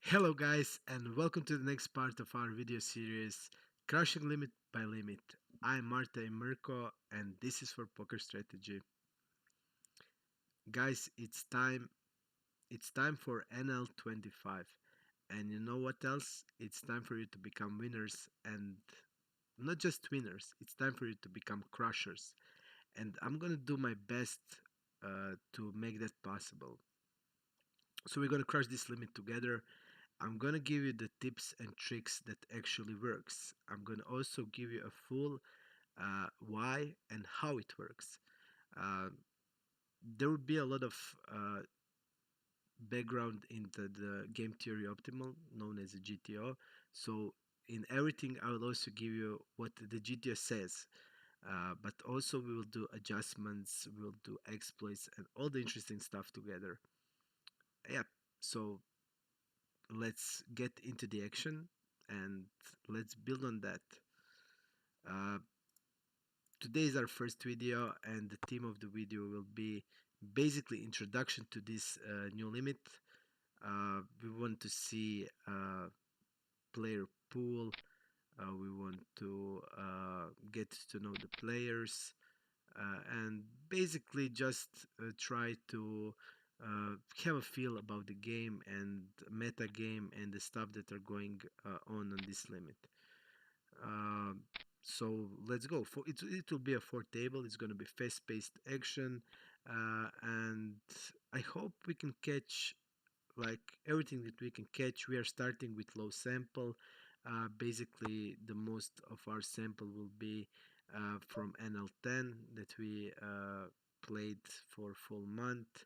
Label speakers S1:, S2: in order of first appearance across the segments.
S1: Hello guys and welcome to the next part of our video series Crushing Limit by Limit. I'm Marta and Mirko and this is for Poker Strategy. Guys, it's time for NL25. And you know what else? It's time for you to become winners, and not just winners, it's time for you to become crushers. And I'm gonna do my best to make that possible. So we're gonna crush this limit together. I'm gonna give you the tips and tricks that actually works. I'm gonna also give you a full why and how it works. Uh, there will be a lot of uh, background into the game theory optimal, known as a GTO. So in everything, I will also give you what the GTO says. But also we will do adjustments, we will do exploits, and all the interesting stuff together. Yeah. So let's get into the action and let's build on that. Uh, Today is our first video, and the theme of the video will be basically introduction to this new limit. We want to see player pool. We want to get to know the players, and basically just try to have a feel about the game and meta game and the stuff that are going on this limit. Um, so let's go. It will be a four table. It's going to be fast-paced action, and I hope we can catch like everything that we can catch. We are starting with low sample. Basically, the most of our sample will be from NL10 that we played for full month,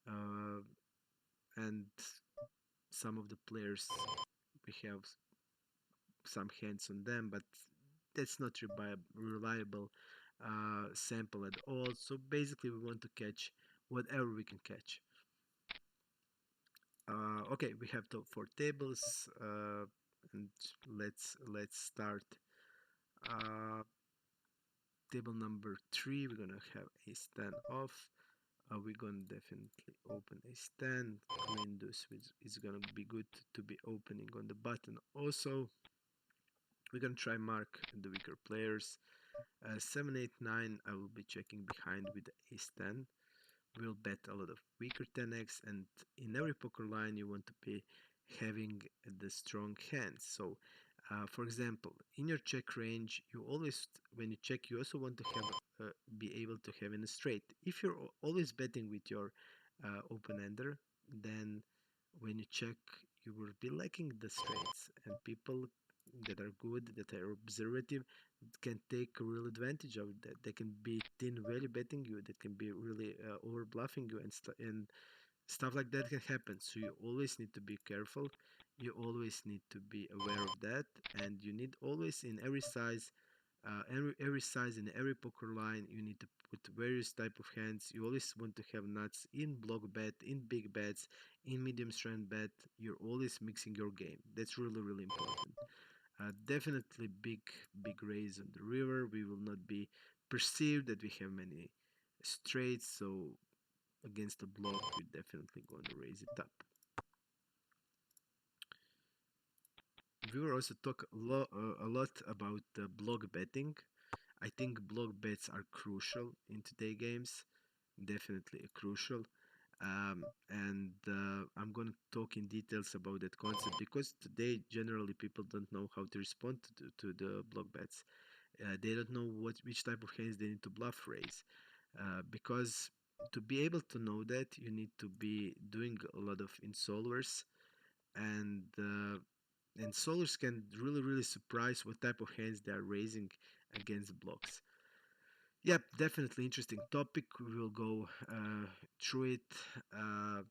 S1: uh, and some of the players we have some hands on them, but that's not reliable sample at all. So basically, we want to catch whatever we can catch. Okay, we have the four tables, and let's start. Uh, Table number 3, we're gonna have ace 10 off. We're gonna definitely open ace 10. Queen deuce is gonna be good to be opening on the button. Also, we're gonna try mark the weaker players. 7, 8, 9, I will be checking behind with the ace 10. We'll bet a lot of weaker 10x, and in every poker line you want to be having the strong hands. So for example, in your check range, you always, when you check, you also want to have be able to have in a straight. If you're always betting with your open-ender, then when you check, you will be lacking the straights, and people that are good, that are observative, can take real advantage of that. They can be thin value betting you. That can be really over bluffing you, and stuff like that can happen. So you always need to be careful. You always need to be aware of that, and you need always in every size, every size in every poker line, you need to put various type of hands. You always want to have nuts in block bet, in big bets, in medium strength bet. You're always mixing your game. That's really important. Definitely big raise on the river. We will not be perceived that we have many straights, so against the block we're definitely going to raise it up. We will also talk a lot about block betting. I think block bets are crucial in today games, definitely crucial. And I'm going to talk in details about that concept because today generally people don't know how to respond to the block bets. They don't know which type of hands they need to bluff raise, because to be able to know that you need to be doing a lot of insolvers, and solvers can really surprise what type of hands they are raising against blocks. Yep, definitely interesting topic. We will go through it. Uh,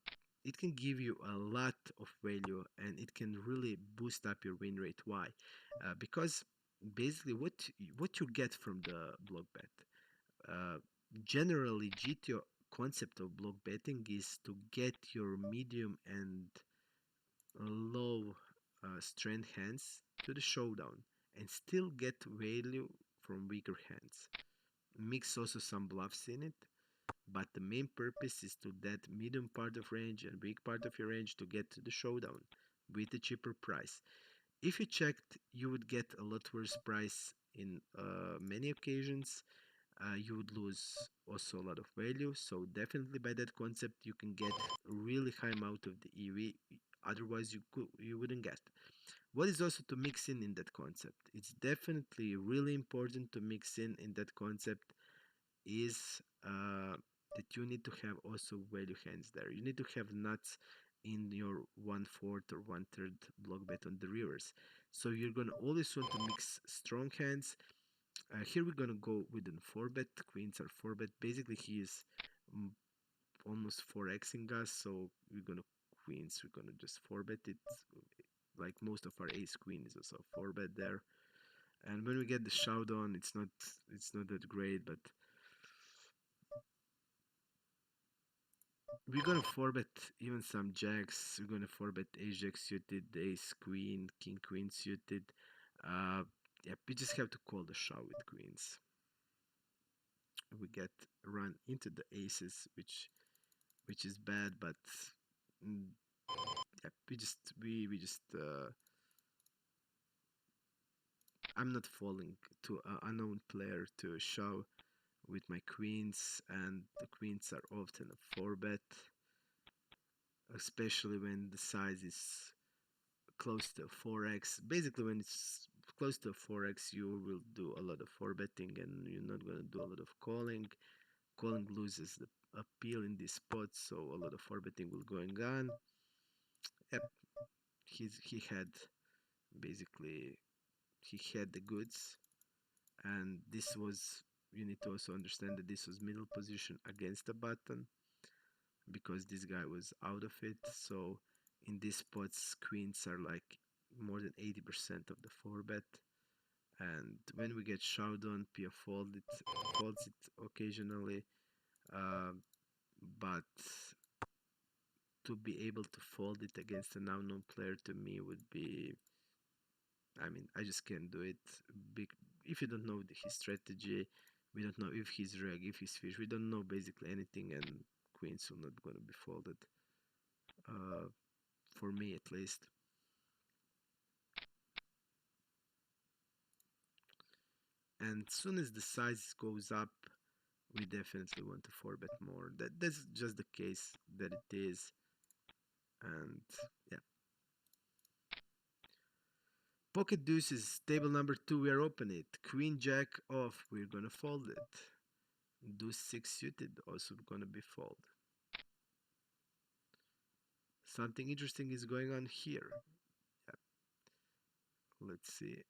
S1: it can give you a lot of value, and it can really boost up your win rate. Why? Because basically, what you get from the block bet. Uh, Generally, GTO concept of block betting is to get your medium and low strength hands to the showdown and still get value from weaker hands. Mix also some bluffs in it, but the main purpose is to that medium part of range and weak part of your range to get to the showdown. with a cheaper price. If you checked, you would get a lot worse price in many occasions. You would lose also a lot of value. So definitely by that concept, you can get really high amount of the EV. Otherwise, you wouldn't get. What is also to mix in that concept? It's definitely really important to mix in that concept is that you need to have also value hands there. You need to have nuts in your 1/4 or 1/3 block bet on the rivers. So you're gonna always want to mix strong hands. Here we're gonna go with an 4 bet. Queens are 4 bet. Basically, he is mm, almost 4xing us. So we're gonna queens. We're gonna just 4 bet it. Like most of our ace queen is also 4 bet there. And when we get the showdown, it's not that great, but we're gonna forbet even some jacks. We're gonna forbet ace jack suited, ace queen, king queen suited. Uh, yeah, we just have to call the shot with queens. We get run into the aces, which is bad, but mm, yeah, we just I'm not falling to an unknown player to show with my queens, and the queens are often a four bet, especially when the size is close to 4x. Basically, when it's close to 4x, you will do a lot of 4 betting and you're not going to do a lot of calling. Calling loses the appeal in this spot, so a lot of 4 betting will going on. Yep, he had basically he had the goods, and this was, you need to also understand that this was middle position against the button because this guy was out of it. So in these spots, queens are like more than 80% of the 4 bet. And when we get showdown, Pia folds it occasionally, uh, but to be able to fold it against an unknown player to me would be, I mean, I just can't do it. Big, if you don't know his strategy, we don't know if he's reg, if he's fish, we don't know basically anything, and queens are not gonna be folded. Uh, for me at least. And soon as the size goes up, we definitely want to 4 bet more. That's just the case that it is. And yeah, pocket deuce is table number 2. We are open it. Queen jack off. We're gonna fold it. Deuce 6 suited. Also gonna be fold. Something interesting is going on here. Yeah. Let's see.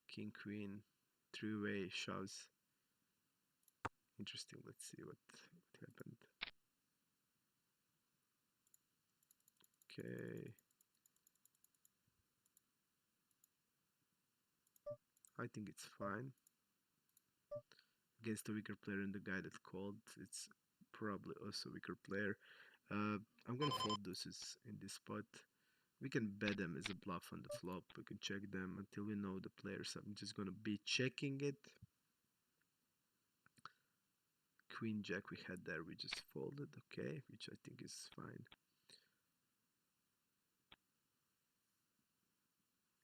S1: King queen 3-way shoves. Interesting. Let's see what happened. Okay. I think it's fine. Against a weaker player and the guy that called, it's probably also a weaker player. I'm gonna fold deuces in this spot. We can bet them as a bluff on the flop. We can check them until we know the players. I'm just gonna be checking it. Queen jack we had there, we just folded, okay, which I think is fine.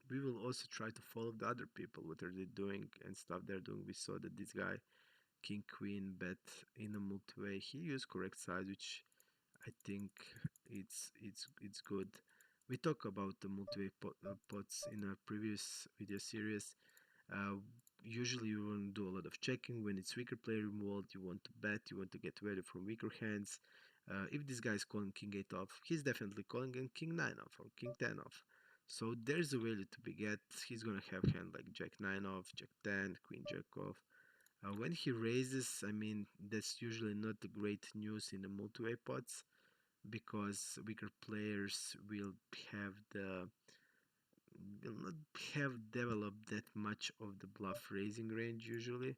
S1: We will also try to follow the other people, what are they doing and stuff they're doing. We saw that this guy, king queen, bet in a multi-way. He used correct size, which I think it's good. We talk about the multi-way pots in a previous video series. Uh, Usually you want to do a lot of checking when it's weaker player involved. You want to bet, you want to get value from weaker hands. If this guy is calling king 8 off, he's definitely calling in king 9 off or king 10 off. So there's a value to be get. He's gonna have hand like jack 9 off, jack 10, queen jack off. When he raises, I mean, that's usually not the great news in the multi-way pots because weaker players will not have developed that much of the bluff raising range usually.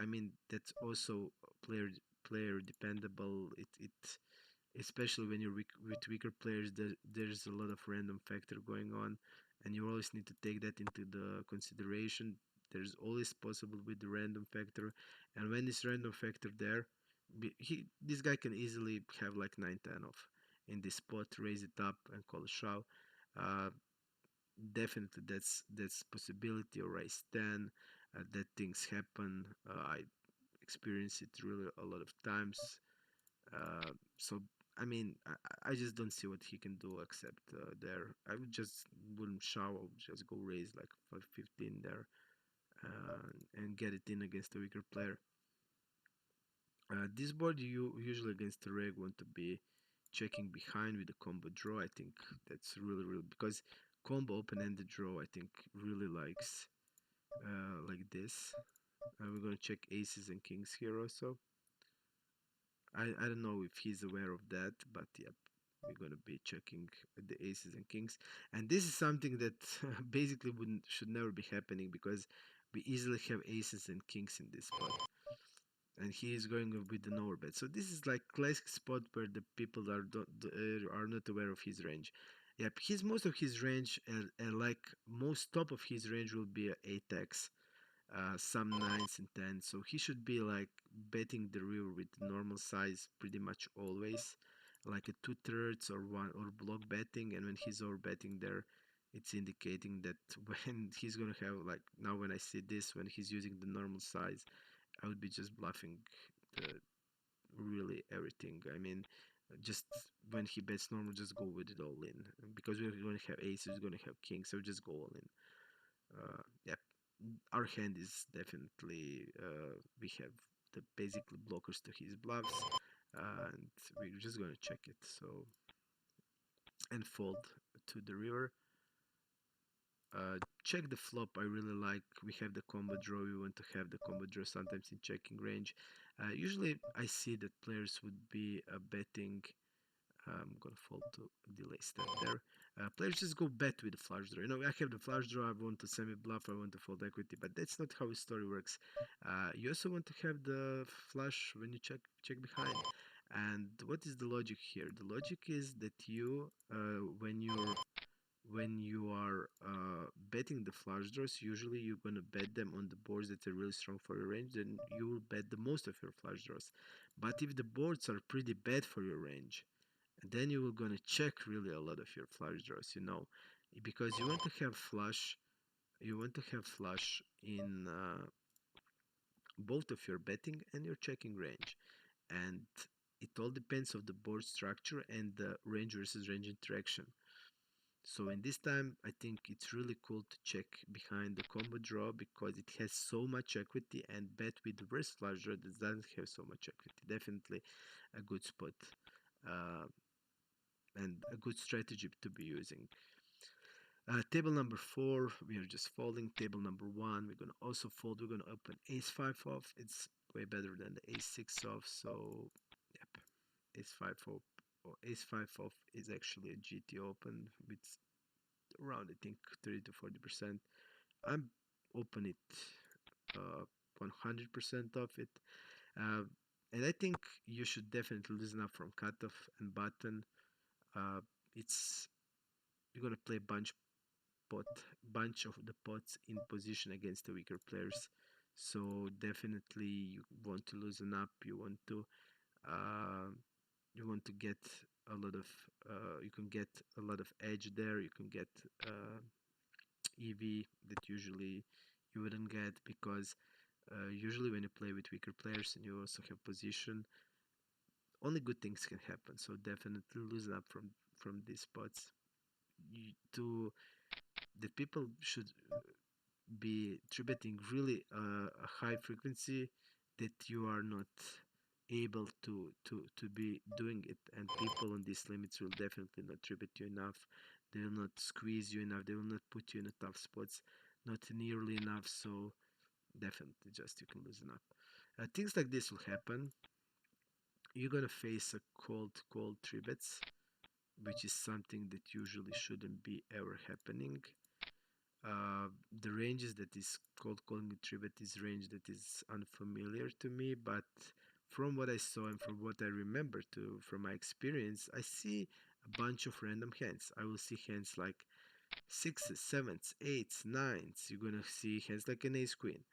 S1: I mean, that's also player dependable. It especially when you're with weaker players, there's a lot of random factor going on, and you always need to take that into the consideration. There's always possible with the random factor, and when this random factor there, this guy can easily have like 9-10 off in this spot, raise it up and call a shove. Uh, Definitely, that's possibility or raise 10. That things happen. I experience it really a lot of times. So I mean, I just don't see what he can do except there. I would just wouldn't shower. I would just go raise like 15 there and get it in against a weaker player. This board you usually against the reg want to be checking behind with the combo draw. I think that's really because combo open-ended draw I think really likes like this. We're gonna check aces and kings here also. I don't know if he's aware of that, but yep, we're gonna be checking the aces and kings, and this is something that basically wouldn't should never be happening because we easily have aces and kings in this spot, and he is going with the overbet. So this is like classic spot where the people are not aware of his range. Yep, his most of his range and like most top of his range will be a 8x, some nines and tens. So he should be like betting the river with normal size pretty much always, like a 2/3 or one or block betting. And when he's over betting there, it's indicating that when he's gonna have like now when I see this when he's using the normal size, I would be just bluffing the really everything. I mean, just when he bets normal, just go with it all in because we're going to have aces, we're going to have kings, so just go all in. Yeah, our hand is definitely we have the basically blockers to his bluffs, and we're just going to check it. So and fold to the river. Check the flop. I really like. We have the combo draw. We want to have the combo draw sometimes in checking range. Usually, I see that players would be betting. I'm gonna fold to delay step there. Players just go bet with the flush draw. You know, I have the flush draw. I want to semi bluff. I want to fold equity, but that's not how the story works. You also want to have the flush when you check behind. And what is the logic here? The logic is that you, when you are betting the flush draws, usually you're gonna bet them on the boards that are really strong for your range. Then you will bet the most of your flush draws. But if the boards are pretty bad for your range, then you will gonna check really a lot of your flush draws. You know, because you want to have flush in both of your betting and your checking range, and it all depends of the board structure and the range versus range interaction. So in this time, I think it's really cool to check behind the combo draw because it has so much equity and bet with reverse flush draw that doesn't have so much equity. Definitely a good spot uh, and a good strategy to be using. Table number 4, we are just folding. Table number 1, we're going to also fold. We're going to open ace 5 off. It's way better than the ace 6 off. So, yep, ace 5 off or ace 5 off is actually a GT open with around I think 30 to 40%. I'm open it 100% of it, uh, and I think you should definitely listen up from cutoff and button. Uh, it's you're gonna play pot bunch of the pots in position against the weaker players. So definitely you want to loosen up. Uh, you want to get a lot of you can get a lot of edge there. You can get EV that usually you wouldn't get because usually when you play with weaker players and you also have position, only good things can happen. So definitely loosen up from these spots. To the people should be tributing really a high frequency that you are not able to be doing it, and people on these limits will definitely not tribute you enough. They will not squeeze you enough. They will not put you in a tough spots, not nearly enough. So definitely just you can loosen up. Things like this will happen. You're gonna face a cold tribets, which is something that usually shouldn't be ever happening. The ranges that is called calling it tribet is range that is unfamiliar to me, but from what I saw and from what I remember to from my experience, I see a bunch of random hands. I will see hands like sixes, sevens, eights, nines. You're gonna see hands like an ace queen.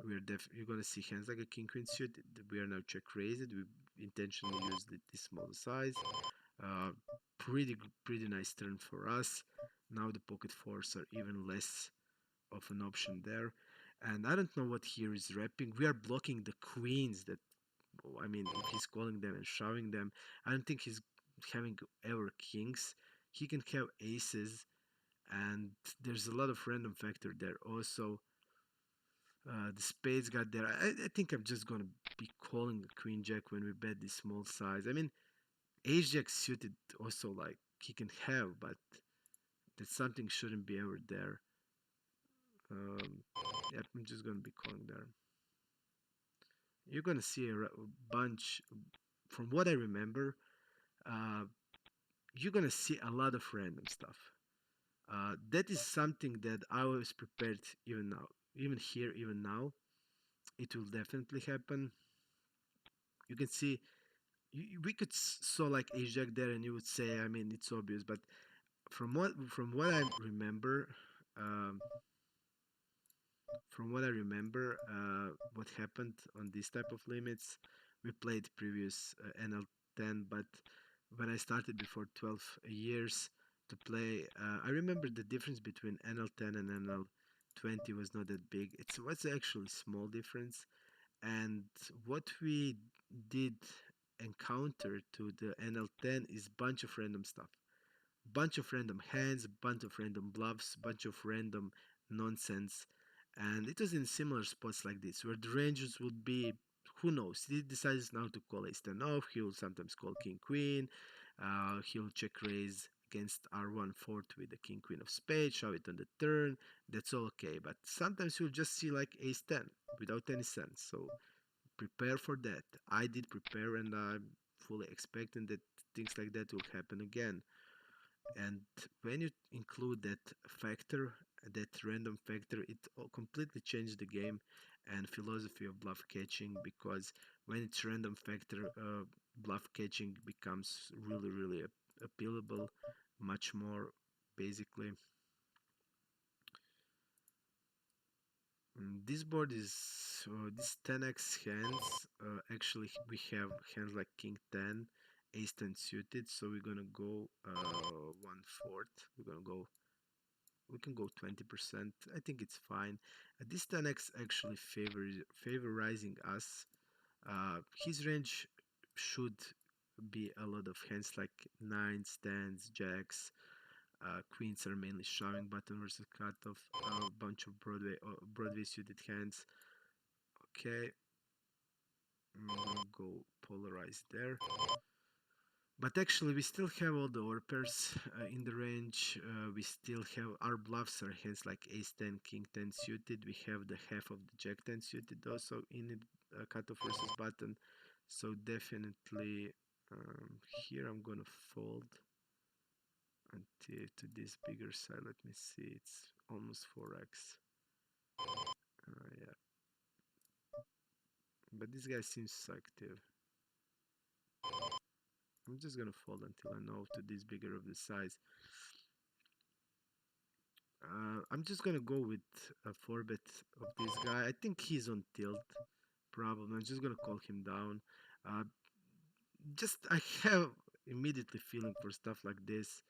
S1: You're gonna see hands like a king queen suited. We are now check raised. We intentionally used this small size. Uh, pretty nice turn for us. Now the pocket fours are even less of an option there. And I don't know what here is wrapping. We are blocking the queens that, I mean, if he's calling them and shoving them, I don't think he's having ever kings. He can have aces, and there's a lot of random factor there. Also, the spades got there. I think I'm just gonna be calling the queen jack when we bet this small size. I mean, ace jack suited also like he can have, but that something shouldn't be ever there. Yeah, I'm just gonna be calling there. You're gonna see a bunch. From what I remember, uh, you're gonna see a lot of random stuff. That is something that I was prepared even now, even here, even now. It will definitely happen. You can see we could saw like ace jack there, and you would say, I mean, it's obvious, but from what I remember, um, what happened on this type of limits, we played previous NL10, but when I started before 12 years to play, I remember the difference between NL10 and NL20 was not that big. It was actually small difference, and what we did encounter to the NL10 is bunch of random stuff, bunch of random hands, bunch of random bluffs, bunch of random nonsense. And it was in similar spots like this, where the rangers would be, who knows, he decides now to call ace 10 off, he will sometimes call king queen, he'll check raise against r1 fort with the king queen of spades, shove it on the turn, that's all okay. But sometimes you'll just see like ace 10 without any sense, so prepare for that. I did prepare, and I'm fully expecting that things like that will happen again. And when you include that factor, that random factor, it completely changed the game and philosophy of bluff catching, because when it's random factor, bluff catching becomes really appealable, much more basically. This board is this 10x hands. Actually, we have hands like king 10, ace 10 suited. So we're gonna go 1/4. We can go 20%. I think it's fine. This 10x actually favorizing us. His range should be a lot of hands like nines, tens, jacks. Queens are mainly shoving button versus cutoff. A bunch of Broadway suited hands. Okay, I'm gonna go polarize there. But actually, we still have all the over pairs in the range. We still have our bluffs are hands like ace 10, king 10 suited. We have the half of the jack 10 suited also in it, cutoff versus button. So definitely here I'm gonna fold until to this bigger side. Let me see, it's almost 4x. Yeah, but this guy seems active. I'm just gonna fold until I know to this bigger of the size. I'm just gonna go with a 4-bet of this guy. I think he's on tilt. Probably. I'm just gonna call him down. Uh, just I have immediately feeling for stuff like this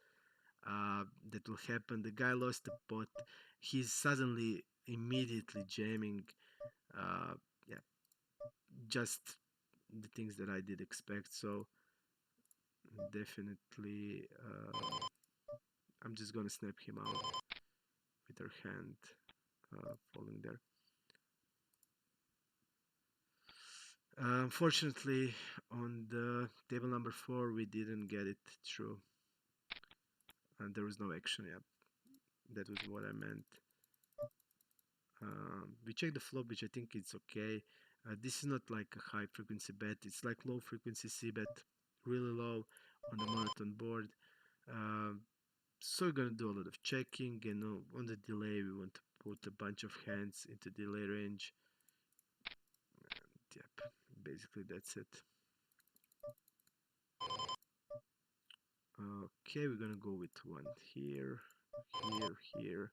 S1: that will happen. The guy lost the pot. He's suddenly immediately jamming. Uh, yeah, just the things that I did expect. So definitely, I'm just gonna snap him out with her hand falling there. Unfortunately, on the table number 4, we didn't get it through, and there was no action. Yeah, that was what I meant. We checked the flop, which I think it's okay. This is not like a high frequency bet, it's like low frequency C bet, really low on the monotone board. So we're gonna do a lot of checking, and on the delay, we want to put a bunch of hands into delay range. And yep, basically that's it. Okay, we're gonna go with one here, here,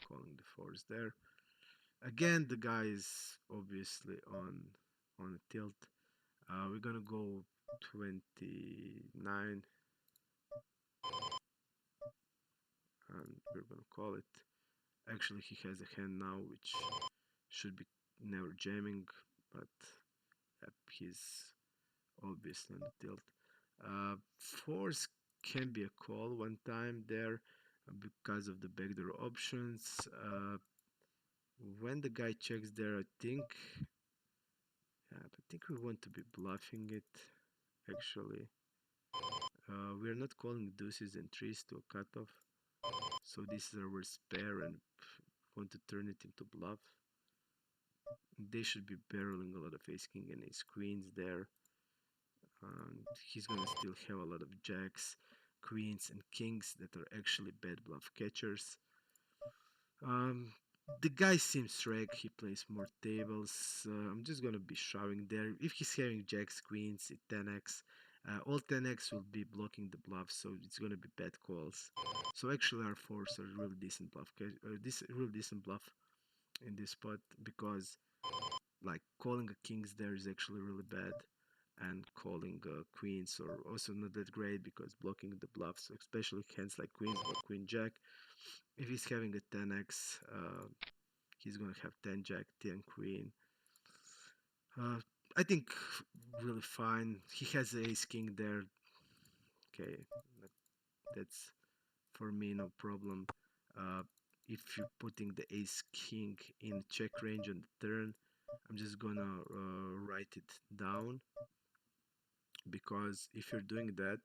S1: calling the fours there. Again, the guy is obviously on a tilt. We're gonna go 29, and we're gonna call it. Actually, he has a hand now which should be never jamming, but yep, he's obviously on the tilt. Force can be a call one time there because of the backdoor options. When the guy checks there, I think we want to be bluffing it. Actually, we are not calling deuces and trees to a cutoff, so this is our spare and want to turn it into bluff. They should be barreling a lot of ace king and ace queens there, and he's gonna still have a lot of jacks, queens, and kings that are actually bad bluff catchers. Um, the guy seems reg. He plays more tables. I'm just gonna be shoving there. If he's having jacks, queens, it 10x. All 10x will be blocking the bluff, so it's gonna be bad calls. So actually, our fours are really decent bluff. This really decent bluff in this spot because like calling a kings there is actually really bad, and calling queens are also not that great because blocking the bluffs, especially hands like queens or queen jack. If he's having a 10x, he's gonna have 10 jack, 10 queen. Uh, I think really fine. He has ace king there. Okay, that's for me no problem. Uh, if you're putting the ace king in check range on the turn, I'm just gonna write it down, because if you're doing that,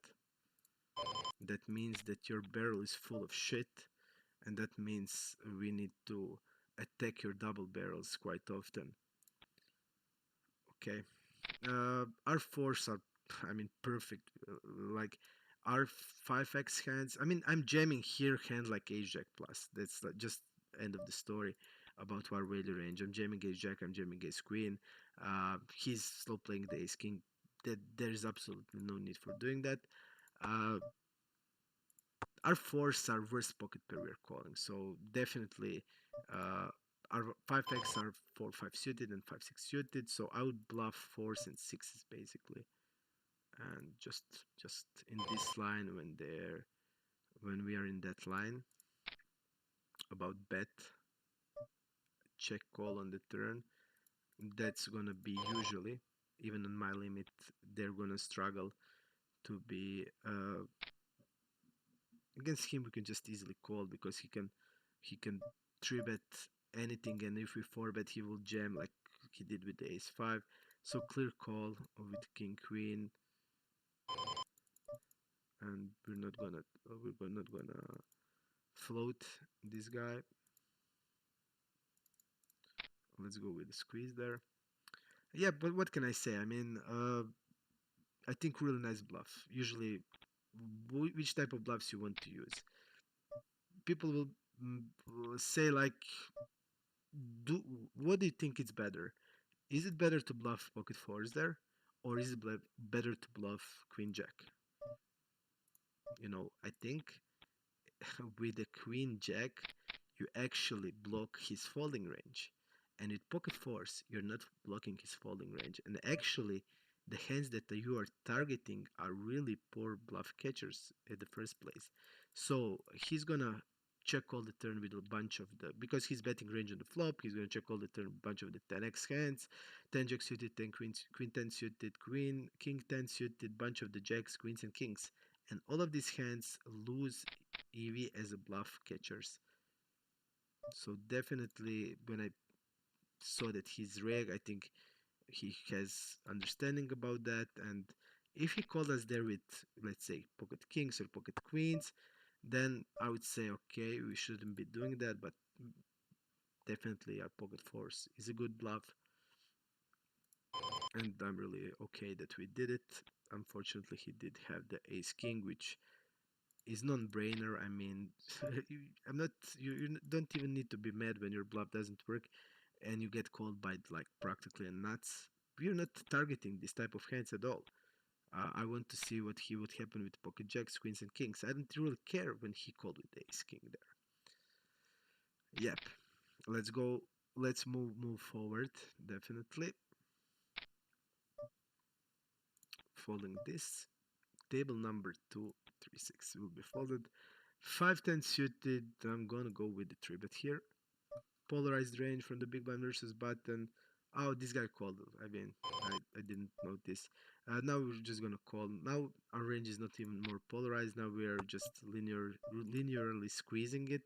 S1: that means that your barrel is full of shit, and that means we need to attack your double barrels quite often. Okay, our fours are, I mean, perfect. Like our 5x hands. I mean, I'm jamming here hand like ace jack plus. That's like just end of the story about our value range. I'm jamming ace jack. I'm jamming ace queen. He's still playing the ace king. That there is absolutely no need for doing that. Uh, our fours are worst pocket pair we're calling. So definitely, uh, our 5x are 4-5 suited and 5-6 suited. So I would bluff fours and sixes basically, and just in this line when we are in that line about bet check call on the turn, that's gonna be usually, even on my limit, they're gonna struggle to be against him. We can just easily call because he can 3-bet anything, and if we 4-bet he will jam like he did with the ace 5. So clear call with king queen, and we're not gonna float this guy. Let's go with the squeeze there. Yeah, but what can I say? I mean, I think really nice bluff. Usually, which type of bluffs you want to use? People will say like, do what do you think is better? Is it better to bluff pocket fours there, or is it better to bluff queen jack? I think with the queen jack, you actually block his folding range. And with pocket fours, you're not blocking his folding range. And actually, the hands that you are targeting are really poor bluff catchers in the first place. So he's gonna check all the turn with a bunch of the, because he's betting range on the flop, he's gonna check all the turn bunch of the 10x hands, 10 jack suited, 10 queens, queen 10 suited, queen, king 10 suited, bunch of the jacks, queens, and kings. And all of these hands lose EV as a bluff catchers. So definitely, when I saw that he's reg, I think he has understanding about that. And if he called us there with, let's say, pocket kings or pocket queens, then I would say, okay, we shouldn't be doing that. But definitely, our pocket fours is a good bluff, and I'm really okay that we did it. Unfortunately, he did have the ace king, which is non-brainer. I mean, I'm not. You don't even need to be mad when your bluff doesn't work, and you get called by like practically a nuts. We're not targeting this type of hands at all. I want to see what he would happen with pocket jacks, queens, and kings. I didn't really care when he called with ace king there. Yep. Let's go. Let's move forward. Definitely. folding this. Table number 236 will be folded. 5-10 suited, I'm gonna go with the 3 bet here. Polarized range from the big blind versus button. Oh, this guy called. I mean, I didn't notice. Now we're just gonna call. Now our range is not even more polarized. Now we are just linearly squeezing it.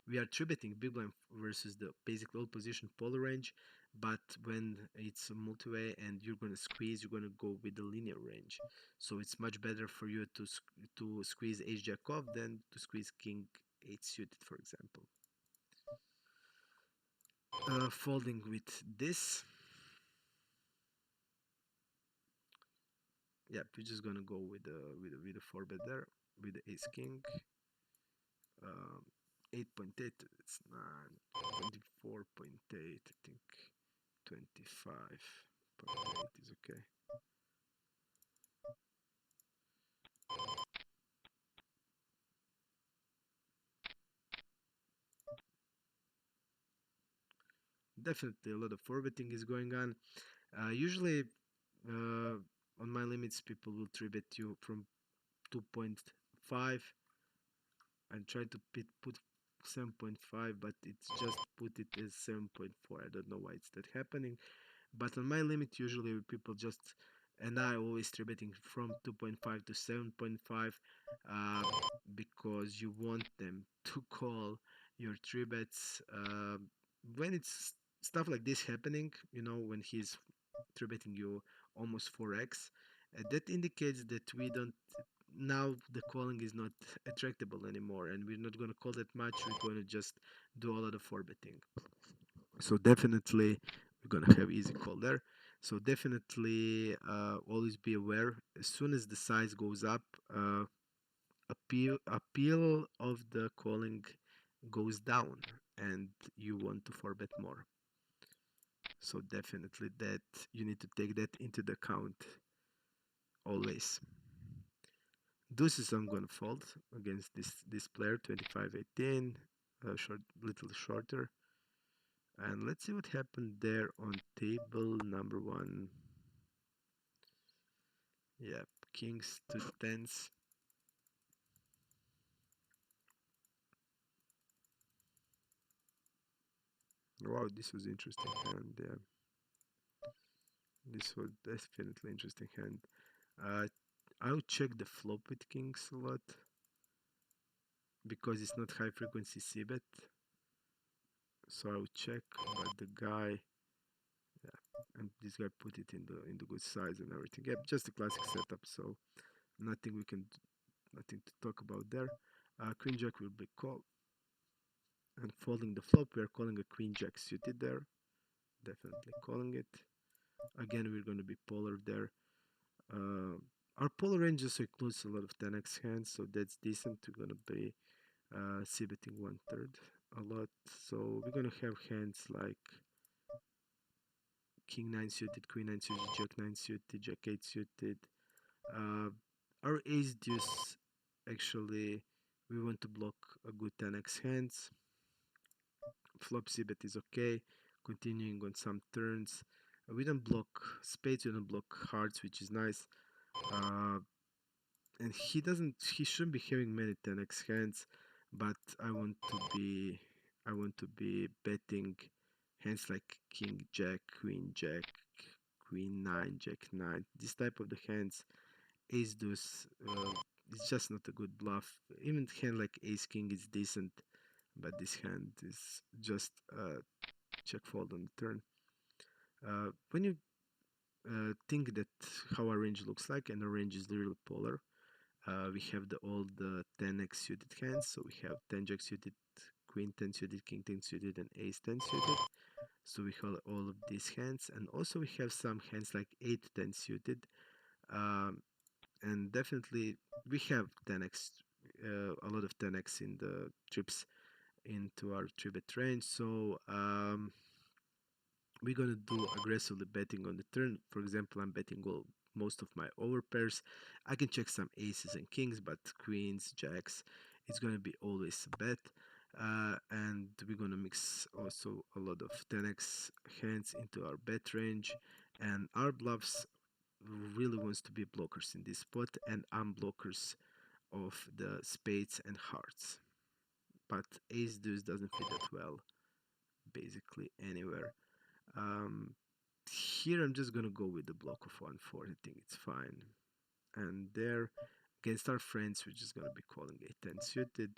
S1: We are tributing big blind versus the basic low position polar range, but when it's a multi-way and you're gonna squeeze, you're gonna go with the linear range. So it's much better for you to squeeze ace jack off than to squeeze king 8 suited, for example. Folding with this. Yep, we're just gonna go with the 4 bet there with the ace king. Um, 8.8. It's not 24.8. I think 25.8 is okay. Definitely a lot of 4 betting is going on. Usually, uh, on my limits, people will 3 bet you from 2.5 and try to put 7.5, but it's just put it as 7.4. I don't know why it's that happening. But on my limit, usually people just, and I always three betting from 2.5 to 7.5, uh, because you want them to call your three bets when it's stuff like this happening. You know, when he's three betting you almost 4x, that indicates that we don't. Now the calling is not attractable anymore, and we're not going to call that much. We're going to just do a lot of four betting. So definitely we're gonna have easy call there. So definitely always be aware. As soon as the size goes up, appeal of the calling goes down, and you want to four bet more. So definitely that you need to take that into the account always. Deuces I'm gonna fold against this player 25-18, short, little shorter. And let's see what happened there on table number 1. Yeah, kings to tens. Wow, this was interesting hand. Yeah, this was definitely interesting hand. Uh, I would check the flop with kings a lot because it's not high frequency c bet. So I would check, but the guy, yeah, and this guy put it in the good size and everything. Yep, just a classic setup. So nothing we can, nothing to talk about there. Queen jack will be called, and folding the flop, we are calling a queen jack suited there. Definitely calling it. Again, we're going to be polar there. Uh, our polar range also includes a lot of 10x hands, so that's decent. We're going to be c betting 1/3 a lot. So we're going to have hands like king 9 suited, queen 9 suited, jack 9 suited, jack 8 suited. Uh, our ace deuce, actually, we want to block a good 10x hands. Flop c bet is okay. Continuing on some turns. We don't block spades, we don't block hearts, which is nice. Uh, and he shouldn't be having many 10x hands, but I want to be betting hands like king jack, queen 9, jack 9. This type of the hands, ace deuce, it's just not a good bluff. Even hand like ace king is decent, but this hand is just check fold on the turn. When you think that how our range looks like, and our range is really polar, we have all the 10x suited hands. So we have 10 jack suited, queen 10 suited, king 10 suited, and ace 10 suited. So we have all of these hands, and also we have some hands like 8 10 suited. Um, and definitely we have 10x, a lot of 10x in the trips into our 3-bet range. So we're gonna do aggressively betting on the turn. For example, I'm betting most of my over pairs. I can check some aces and kings, but queens, jacks, it's gonna be always a bet. And we're gonna mix also a lot of 10x hands into our bet range, and our bluffs really wants to be blockers in this spot and unblockers of the spades and hearts. But ace deuce doesn't fit that well, basically anywhere. Um, Here I'm just gonna go with the block of 1-4. I think it's fine. And there, against our friends, we're just gonna be calling a 10 suited.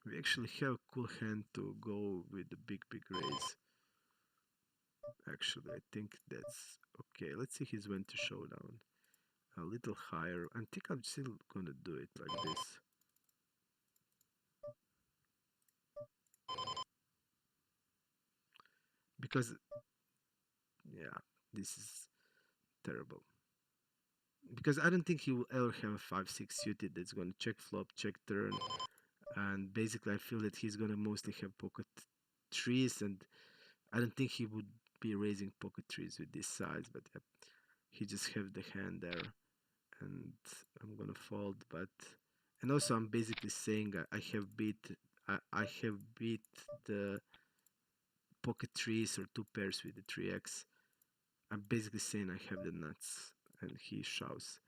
S1: We actually have a cool hand to go with the big raise. Actually, I think that's okay. Let's see his went to showdown. A little higher. I think I'm still gonna do it like this. Because, yeah, this is terrible. Because I don't think he will ever have a 5-6 suited that's gonna check flop, check turn. And basically, I feel that he's gonna mostly have pocket trees, and I don't think he would be raising pocket trees with this size. But yeah, he just have the hand there, and I'm gonna fold. But and also I'm basically saying I have beat I have beat the pocket trees or two pairs with the 3x. I'm basically saying I have the nuts, and he shows.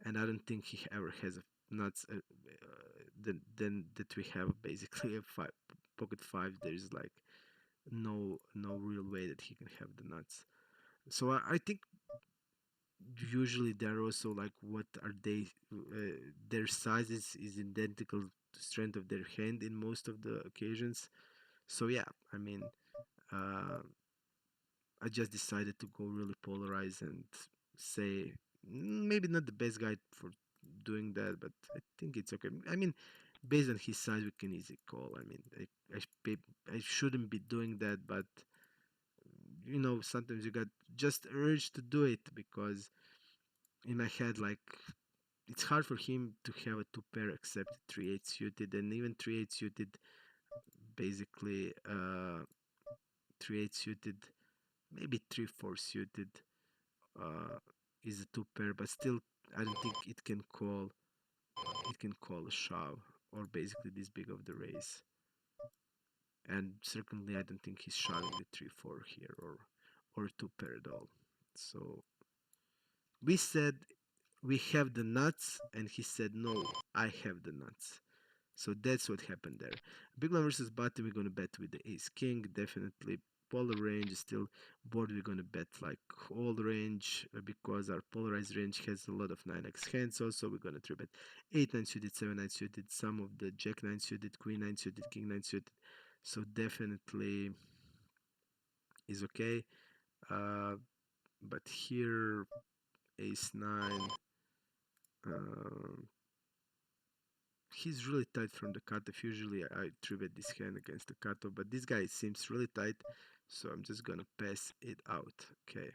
S1: And I don't think he ever has a nuts. Then that we have basically a five pocket five. There's like no real way that he can have the nuts. So I think usually they're also like what are they? Their sizes is identical to strength of their hand in most of the occasions. So yeah, I mean, uh, I just decided to go really polarized and say maybe not the best guy for doing that, but I think it's okay. I mean, based on his size, we can easily call. I mean, I shouldn't be doing that, but sometimes you got just urge to do it because in my head, like it's hard for him to have a two pair except 3-8 suited, and even 3-8 suited, basically 3-8 suited, maybe 3-4 suited uh, is a two pair, but still I don't think it can call a shove or basically this big of the raise. And certainly I don't think he's shoving the 3-4 here or two pair at all. So we said we have the nuts, and he said no, I have the nuts. So that's what happened there. Big blind versus button, we're gonna bet with the ace king, definitely. Polar range is still board, we're gonna bet like all range because our polarized range has a lot of 9x hands. Also, we're gonna three bet 8-9 suited, 7-9 suited, some of the jack 9 suited, queen 9 suited, king 9 suited. So definitely is okay. Uh, but here ace 9. Um, he's really tight from the cutoff. Usually I three bet this hand against the cutoff, but this guy seems really tight, so I'm just gonna pass it out. Okay.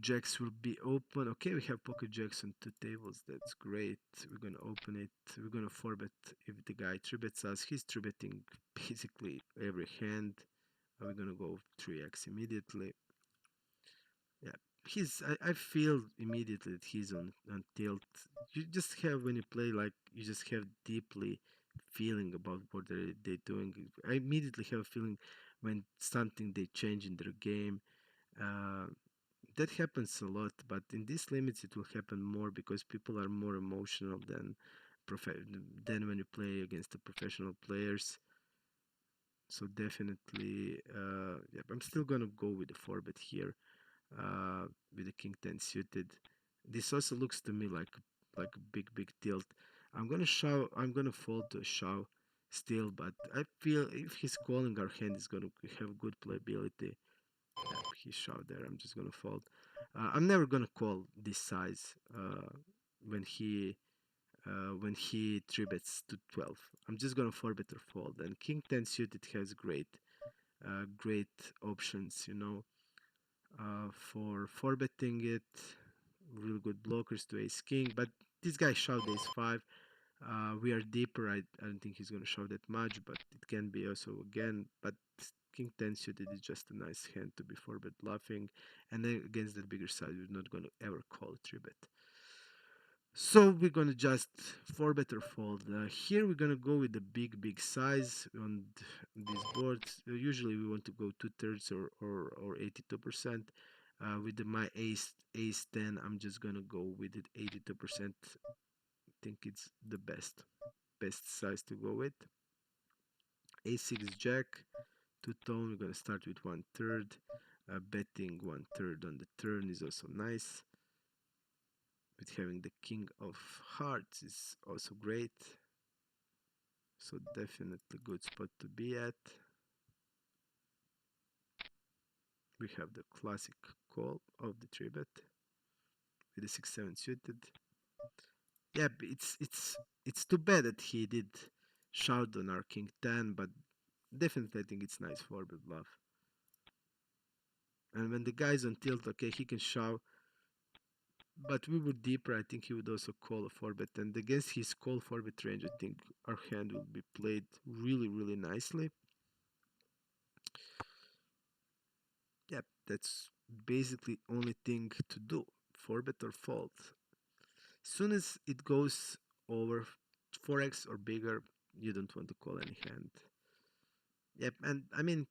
S1: Jacks will be open. Okay, we have pocket jacks on two tables. That's great. We're gonna open it. We're gonna four bet if the guy three bets us. He's three betting basically every hand. We're gonna go 3x immediately. Yeah, I feel immediately that he's on tilt. You just have when you play like you just have deeply feeling about what they're doing. I immediately have a feeling when something they change in their game. Uh, that happens a lot, but in these limits it will happen more because people are more emotional than when you play against the professional players. So definitely, yeah, I'm still gonna go with the four bet here with the king 10 suited. This also looks to me like a big tilt. I'm gonna fold to a shove still, but I feel if he's calling, our hand is gonna have good playability. Yeah, he shoved there. I'm just gonna fold. I'm never gonna call this size when he three bets to 12. I'm just gonna four bet or fold. And king 10 suited has great options. For four betting it, real good blockers to ace king. But this guy shoved ace 5. We are deeper. I don't think he's going to shove that much, but it can be also again. But king 10 suited is just a nice hand to be 4 bet bluffing. And then against that bigger side, we're not going to ever call a 3 bet. So we're gonna just four better fold. Here we're gonna go with the big size on this board. Usually we want to go 2/3 or 82%. With my ace 10, I'm just gonna go with it 82%. I think it's the best size to go with. A6 Jack, two tone. We're gonna start with 1/3. Betting 1/3 on the turn is also nice. With having the king of hearts is also great. So definitely good spot to be at. We have the classic call of the 3-bet with the 6-7 suited. Yeah, it's too bad that he did shout on our king 10, but definitely I think it's nice 4-bet bluff. And when the guy's on tilt, okay, he can shove, but we would deeper. I think he would also call a 4-bet, and against his call 4-bet range, I think our hand will be played really nicely. Yep, that's basically only thing to do. 4-bet or fold. Soon as it goes over 4x or bigger, you don't want to call any hand. Yep, and I mean,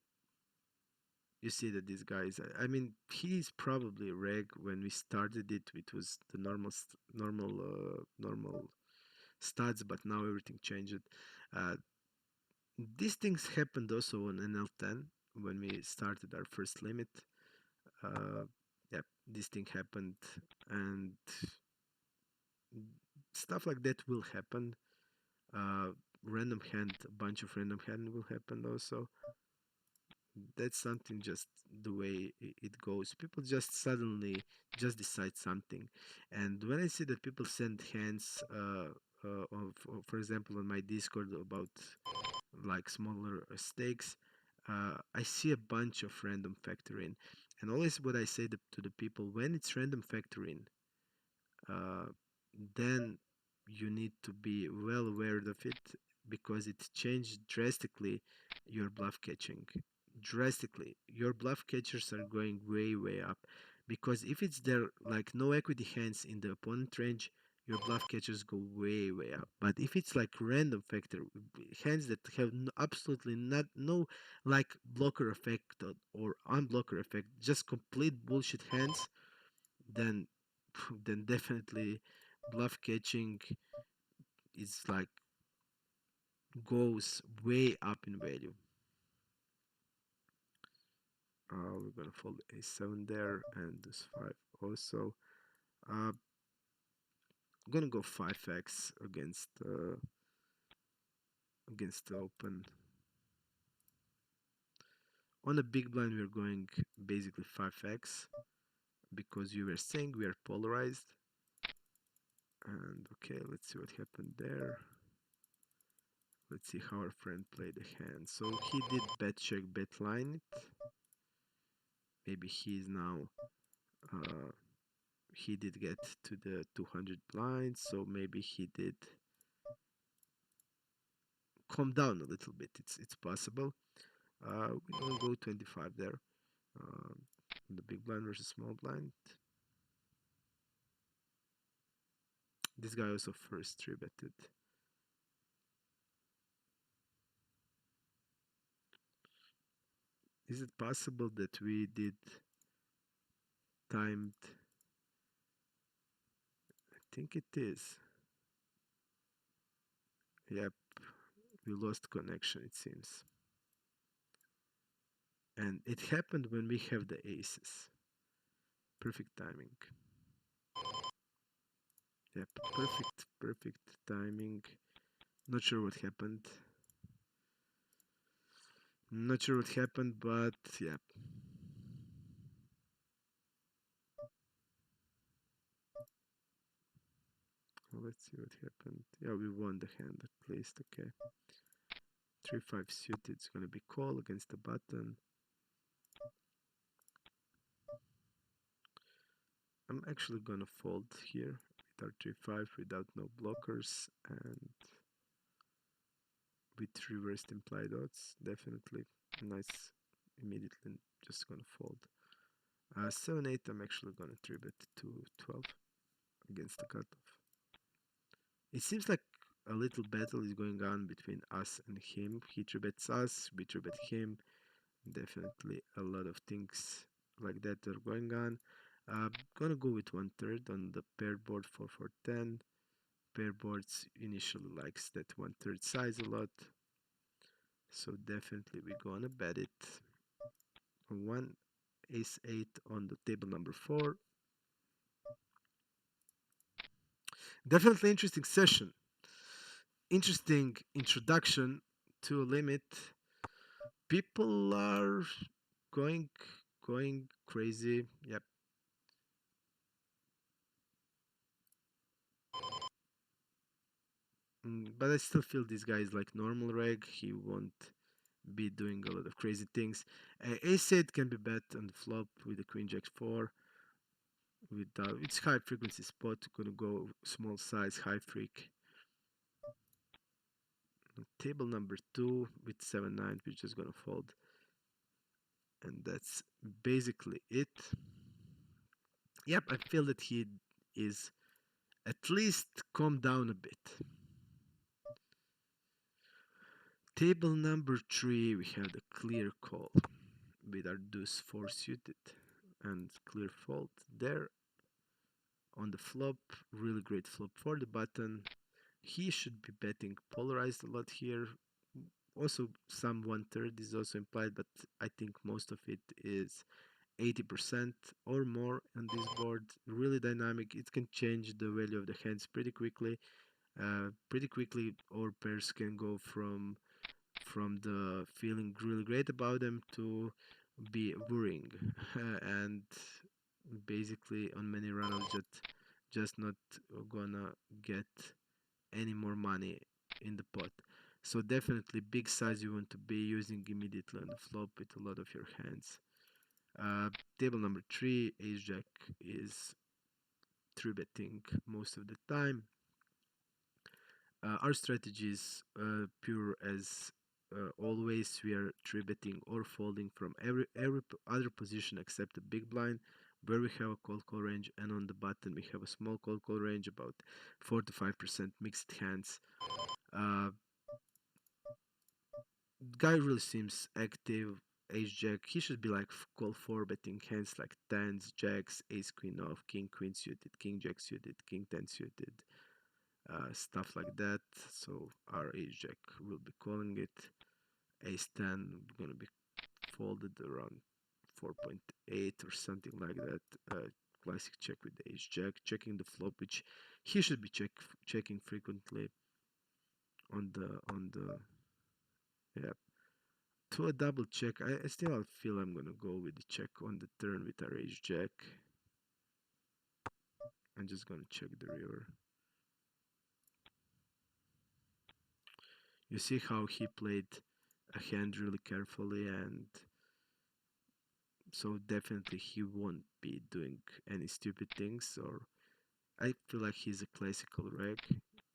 S1: you see that these guys, I mean, he's probably a reg. When we started it, it was the normal stats, but now everything changed. Uh, these things happened also on NL10 when we started our first limit. Uh, yep, this thing happened, and stuff like that will happen. Uh, Random hand, a bunch of random hand will happen also. That's something, just the way it goes. People just suddenly just decide something, and when I see that people send hands, for example, on my Discord about like smaller stakes, I see a bunch of random factoring, and always what I say to the people, when it's random factoring, uh, then you need to be well aware of it, because it changed drastically your bluff catching. Drastically, your bluff catchers are going way up, because if it's there like no equity hands in the opponent range, your bluff catchers go way up. But if it's like random factor hands that have absolutely not no like blocker effect or unblocker effect, just complete bullshit hands, then then definitely bluff catching is like goes way up in value. We're gonna fold a7 there and this 5 also. I'm gonna go 5x against the open. On a big blind we're going basically 5x, because you were saying we are polarized. And okay, let's see what happened there. Let's see how our friend played the hand. So he did bet check, bet line it. Maybe he's now he did get to the 200 blinds, so maybe he did calm down a little bit. It's possible. We don't go 25 there. Um, the big blind versus small blind. This guy also first three betted. Is it possible that we did timed? I think it is. Yep, we lost connection, it seems. And it happened when we have the aces. Perfect timing. Yep, perfect timing. Not sure what happened. Not sure what happened, but yeah. Let's see what happened. Yeah, we won the hand at least. Okay. 3-5 suited. It's gonna be call against the button. I'm actually gonna fold here with our 3-5 without no blockers and with reversed implied odds. Definitely nice. Immediately just gonna fold. 7-8. I'm actually gonna 3-bet to 12 against the cutoff. It seems like a little battle is going on between us and him. He three bets us, we three bet him. Definitely a lot of things like that are going on. Gonna go with one third on the pair board 4 4 10. Pair boards initially likes that one third size a lot, so definitely we're gonna bet it. One ace 8 on the table number 4. Definitely interesting session. Interesting introduction to a limit. People are going going crazy. Yep. But I still feel this guy is like normal reg. He won't be doing a lot of crazy things. Ace 8 can be bet on the flop with the queen jack 4. With it's high frequency spot. Gonna go small size, high freak. Table number 2 with 7 9. We're just gonna fold. And that's basically it. Yep, I feel that he is at least calmed down a bit. Table number 3, we have the clear call with our deuce 4 suited and clear fold there on the flop. Really great flop for the button. He should be betting polarized a lot here. Also, some one third is also implied, but I think most of it is 80% or more on this board. Really dynamic. It can change the value of the hands pretty quickly. Our pairs can go from the feeling really great about them to be worrying and basically on many runners just not gonna get any more money in the pot. So definitely big size you want to be using immediately on the flop with a lot of your hands. Table number 3, ace jack is 3 betting most of the time. Our strategy is pure as always. We are 3 betting or folding from every other position except the big blind, where we have a call range, and on the button we have a small call range, about 4 to 5% mixed hands. Uh, Guy really seems active. Ace jack, he should be like call 4 betting hands like tens, jacks, ace queen off, king queen suited, king jack suited, king 10 suited, stuff like that. So our ace jack will be calling it. Ace 10 gonna be folded around 4.8 or something like that. Classic check with the ace jack, checking the flop, which he should be checking frequently on the yeah. To a double check, I still feel I'm gonna go with the check on the turn with our ace jack. I'm just gonna check the river. You see how he played a hand really carefully, and so definitely he won't be doing any stupid things. Or I feel like he's a classical reg,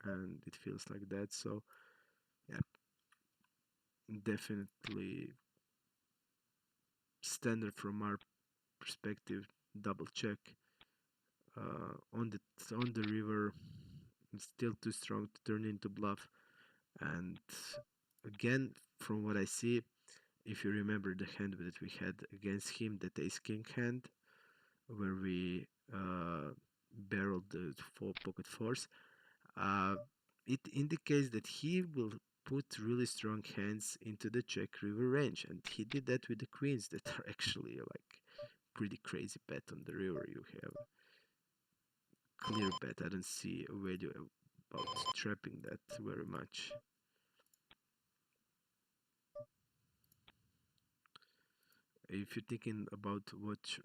S1: and it feels like that. So yeah, definitely standard from our perspective. Double check on the river. It's still too strong to turn into bluff. And again, from what I see, if you remember the hand that we had against him, that ace king hand, where we barreled the four pocket fours, uh, it indicates that he will put really strong hands into the check river range, and he did that with the queens that are actually like pretty crazy bet on the river. You have clear bet. I don't see a value about trapping that very much. If you're thinking about which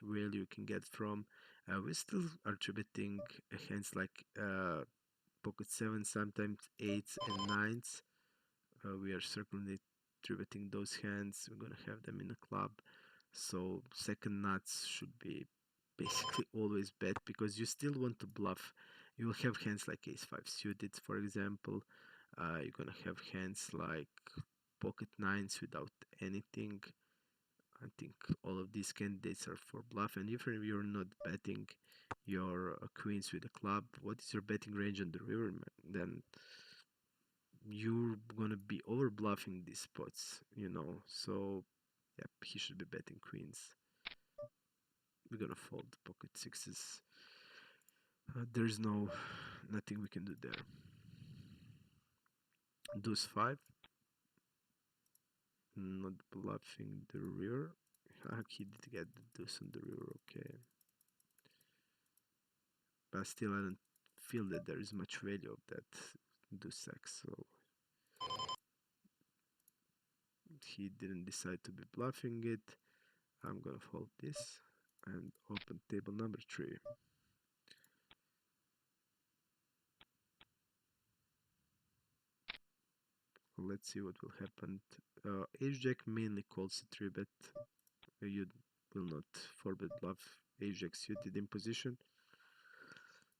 S1: value you can get from, we still are attributing hands like pocket sevens, sometimes eights and nines. We are certainly attributing those hands. We're gonna have them in the club, so second nuts should be basically always bet because you still want to bluff. You will have hands like ace five suited, for example. You're gonna have hands like pocket nines without anything. I think all of these candidates are for bluff, and even if you're not betting your queens with a club, what is your betting range on the river, man? Then you're gonna be over bluffing these spots, you know. So, yep, he should be betting queens. We're gonna fold pocket sixes. There's nothing we can do there. Deuce five, not bluffing the river. He did get the deuce on the river, okay. But still, I don't feel that there is much value of that deuce X, so he didn't decide to be bluffing it. I'm gonna fold this and open table number 3. Let's see what will happen. Ace Jack mainly calls a 3-bet. You will not 4-bet bluff Ace Jack suited in position.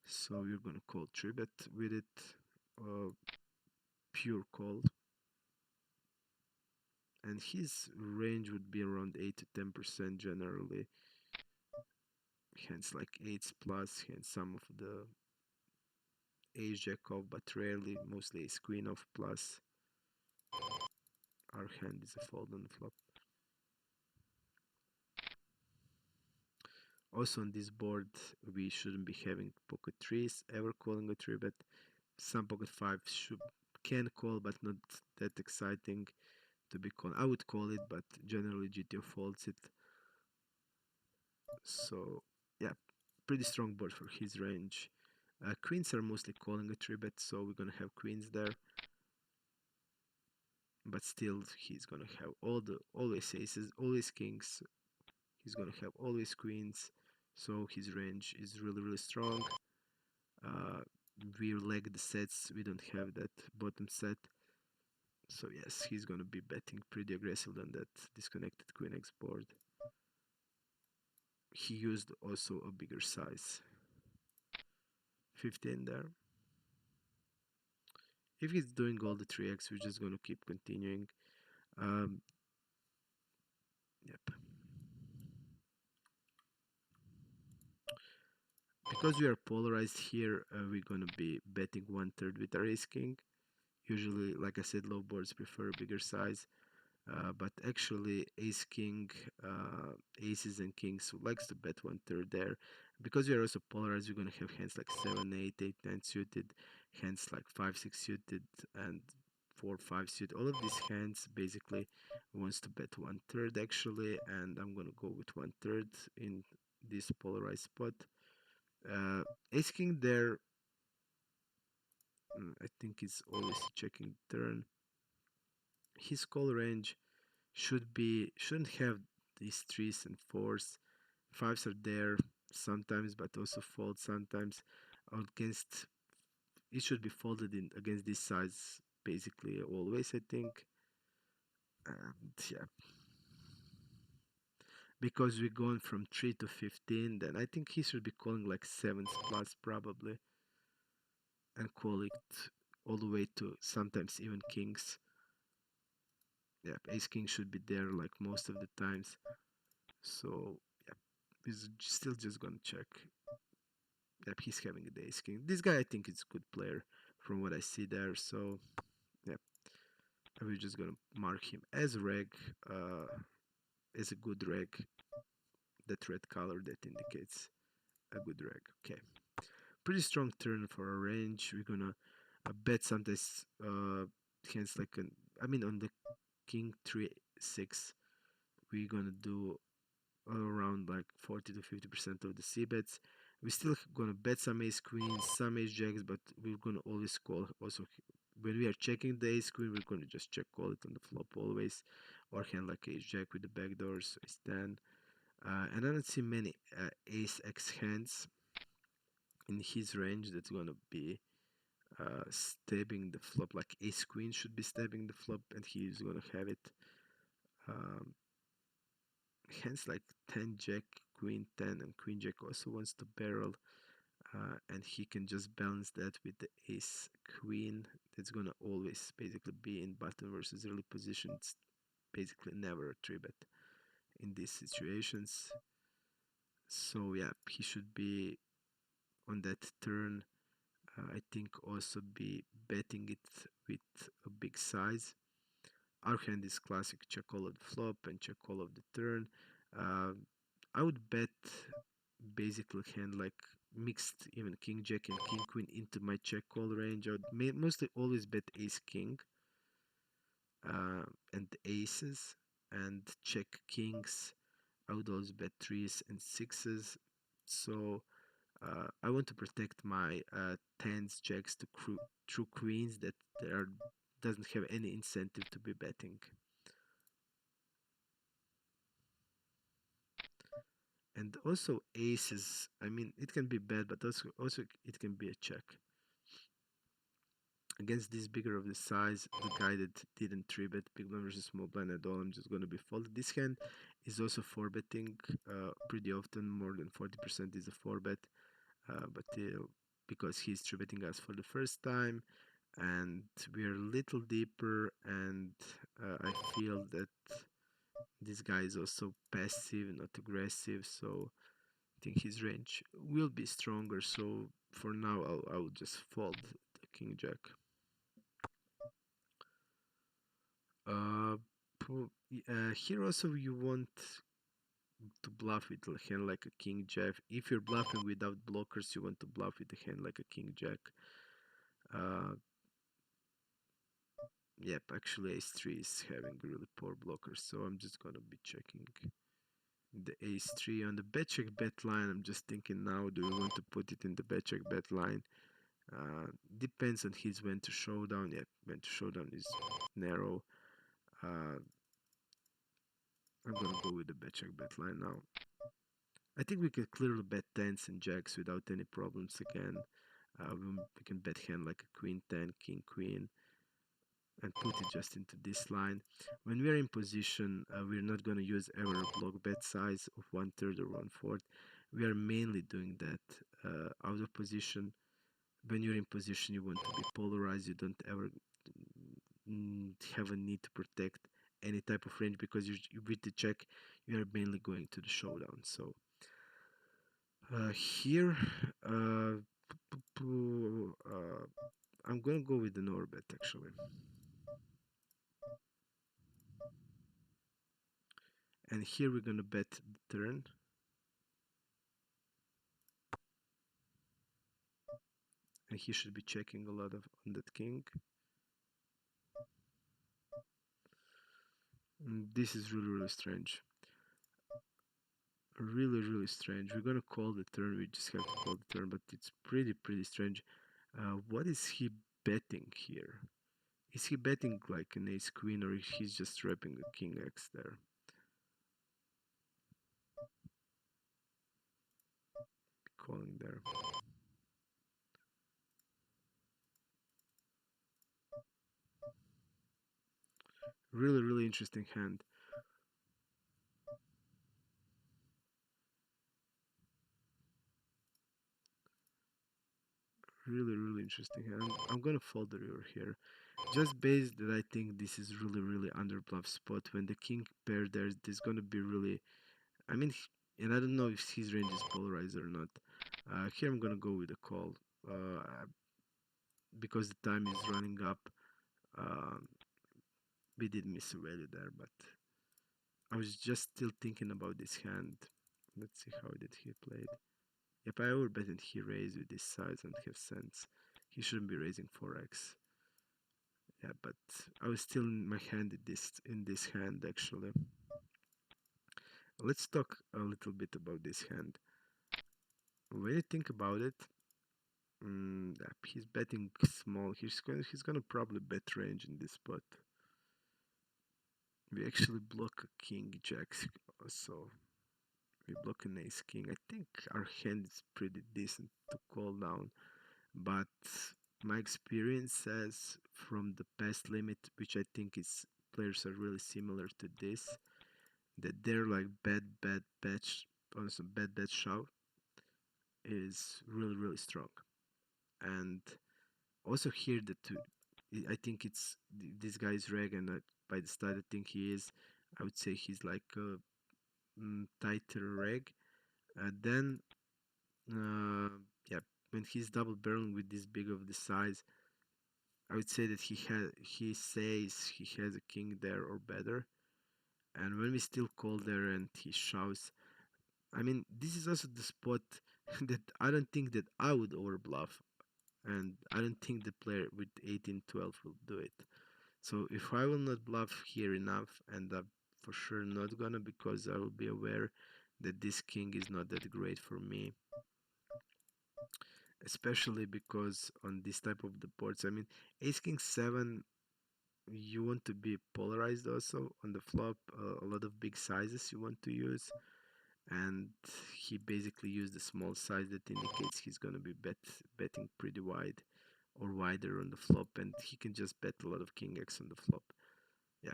S1: So you're gonna call 3-bet with it. Pure call. And his range would be around 8 to 10% generally. Hands like 8s plus, hence some of the Ace Jack off, but rarely, mostly Ace Queen off plus. Our hand is a fold on the flop. Also on this board, we shouldn't be having pocket 3s, ever calling a 3-bet. Some pocket 5s can call, but not that exciting to be called. I would call it, but generally GTO folds it. So, yeah, pretty strong board for his range. Queens are mostly calling a 3-bet, so we're gonna have queens there. But still, he's gonna have always aces, always kings. He's gonna have always queens. So his range is really strong. Uh, we lag the sets. We don't have that bottom set. So yes, he's gonna be betting pretty aggressive on that disconnected queen X board. He used also a bigger size. 15 there. If he's doing all the 3x, we're just gonna keep continuing. Yep. Because we are polarized here, we're gonna be betting 1/3 with our ace king. Usually, like I said, low boards prefer a bigger size. But actually ace king, aces and kings who likes to bet 1/3 there. Because we are also polarized, we're gonna have hands like 7 8 8 9 suited, hands like 5 6 suited, and 4 5 suited. All of these hands basically wants to bet 1/3 actually, and I'm gonna go with 1/3 in this polarized spot. Ace king there, I think is always checking turn. His call range shouldn't have these 3s and 4s. 5s are there sometimes, but also fold sometimes. Against it should be folded in against this size basically always, I think. And yeah, because we're going from 3 to 15, then I think he should be calling like 7s plus probably, and call it all the way to sometimes even kings. Yeah, ace king should be there like most of the times. So yeah, he's still just gonna check. Yep, he's having a ace king. This guy I think is a good player from what I see there. So yep, we're just gonna mark him as a reg, as a good reg. That red color that indicates a good reg. Okay, pretty strong turn for our range. We're gonna bet sometimes hands like an. I mean on the king 3 6, we're gonna do around like 40 to 50% of the c bets. We're still gonna bet some ace queens, some ace jacks, but we're gonna always call. Also, when we are checking the ace queen, we're gonna just check call it on the flop always, or hand like ace jack with the backdoors, ace 10. And I don't see many ace x hands in his range that's gonna be stabbing the flop. Like ace queen should be stabbing the flop, and he's gonna have it. Um, Hands like 10 jack, queen 10, and queen jack also wants to barrel, and he can just balance that with the ace queen. That's gonna always basically be in button versus early position. It's basically never a 3-bet. in these situations. So yeah, he should be on that turn. I think also be betting it with a big size. Our hand is classic check all of the flop and check all of the turn. Uh, I would bet basically hand like mixed even king jack and king queen into my check call range. I would mostly always bet ace king uh, and aces and check kings. I would always bet threes and sixes. So I want to protect my tens, jacks to true queens that there doesn't have any incentive to be betting. And also aces. I mean, it can be bad, but also it can be a check. Against this bigger of the size, the guy that didn't three bet big blind versus small blind at all, I'm just gonna be folded. This hand is also four betting pretty often. More than 40% is a four bet, but because he's three betting us for the first time, and we are a little deeper, and I feel that this guy is also passive, not aggressive, so I think his range will be stronger. So for now, I'll just fold the king jack. Uh, Here also you want to bluff with a hand like a king jack. If you're bluffing without blockers, you want to bluff with a hand like a king jack. Uh, yep, actually ace 3 is having really poor blockers, so I'm just gonna be checking the ace 3 on the bet check bet line. I'm just thinking now, do we want to put it in the bet check bet line? Depends on his when to showdown. Yeah, when to showdown is narrow. Uh, I'm gonna go with the bet check bet line now. I think we can clearly bet tens and jacks without any problems again. We can bet hand like a queen 10, king queen, and put it just into this line. When we're in position, we're not going to use ever a block bet size of 1/3 or 1/4. We are mainly doing that out of position. When you're in position, you want to be polarized. You don't ever have a need to protect any type of range because with the check, you are mainly going to the showdown. So here, uh, I'm gonna go with an orbit actually, and here we're gonna bet the turn, and he should be checking a lot of on that king. This is really strange, really strange. We're gonna call the turn. We just have to call the turn, but it's pretty strange. What is he betting here? Is he betting like an ace queen, or he's just wrapping a king x there? Calling there. Really interesting hand. Really interesting hand. I'm gonna fold the river here, just based that I think this is really under bluff spot. When the king pair there's gonna be really, I mean, and I don't know if his range is polarized or not. Here I'm gonna go with a call, because the time is running up. Um, we did miss a value there, but I was just still thinking about this hand. Let's see how did he played. Yep, I overbet and he raised with this size and have sense. He shouldn't be raising 4x. Yeah, but I was still in my hand in this hand actually. Let's talk a little bit about this hand. When you think about it, yeah, he's betting small. He's gonna probably bet range in this spot. We actually block a king jack, so we block an ace king. I think our hand is pretty decent to call down, but my experience says from the past limit, which I think is players are really similar to this, that they're like bad also bad shove is really strong. And also here the two, I think this guy is reg, and by the style I think he is, I would say he's like tighter reg. Then, uh, yeah, when he's double barreling with this big of the size, I would say that he says he has a king there or better. And when we still call there and he shoves, I mean, this is also the spot that I don't think that I would overbluff, and I don't think the player with 18-12 will do it. So if I will not bluff here enough, and I'm for sure not gonna, because I will be aware that this king is not that great for me, especially because on this type of the boards, I mean, ace king 7, you want to be polarized also on the flop, a lot of big sizes you want to use, and he basically used a small size that indicates he's gonna be betting pretty wide or wider on the flop, and he can just bet a lot of king x on the flop. Yeah,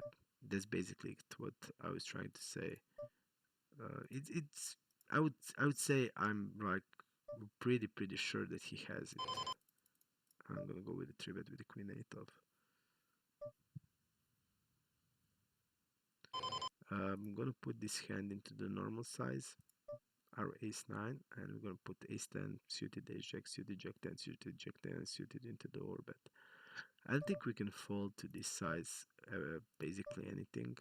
S1: that's basically what I was trying to say. It's I would say I'm like pretty sure that he has it. I'm gonna go with the three bet with the queen eight of. I'm gonna put this hand into the normal size, our ace 9, and we're gonna put ace 10 suited, ace jack suited, jack 10 suited, jack 10 suited into the orbit. I don't think we can fold to this size, basically anything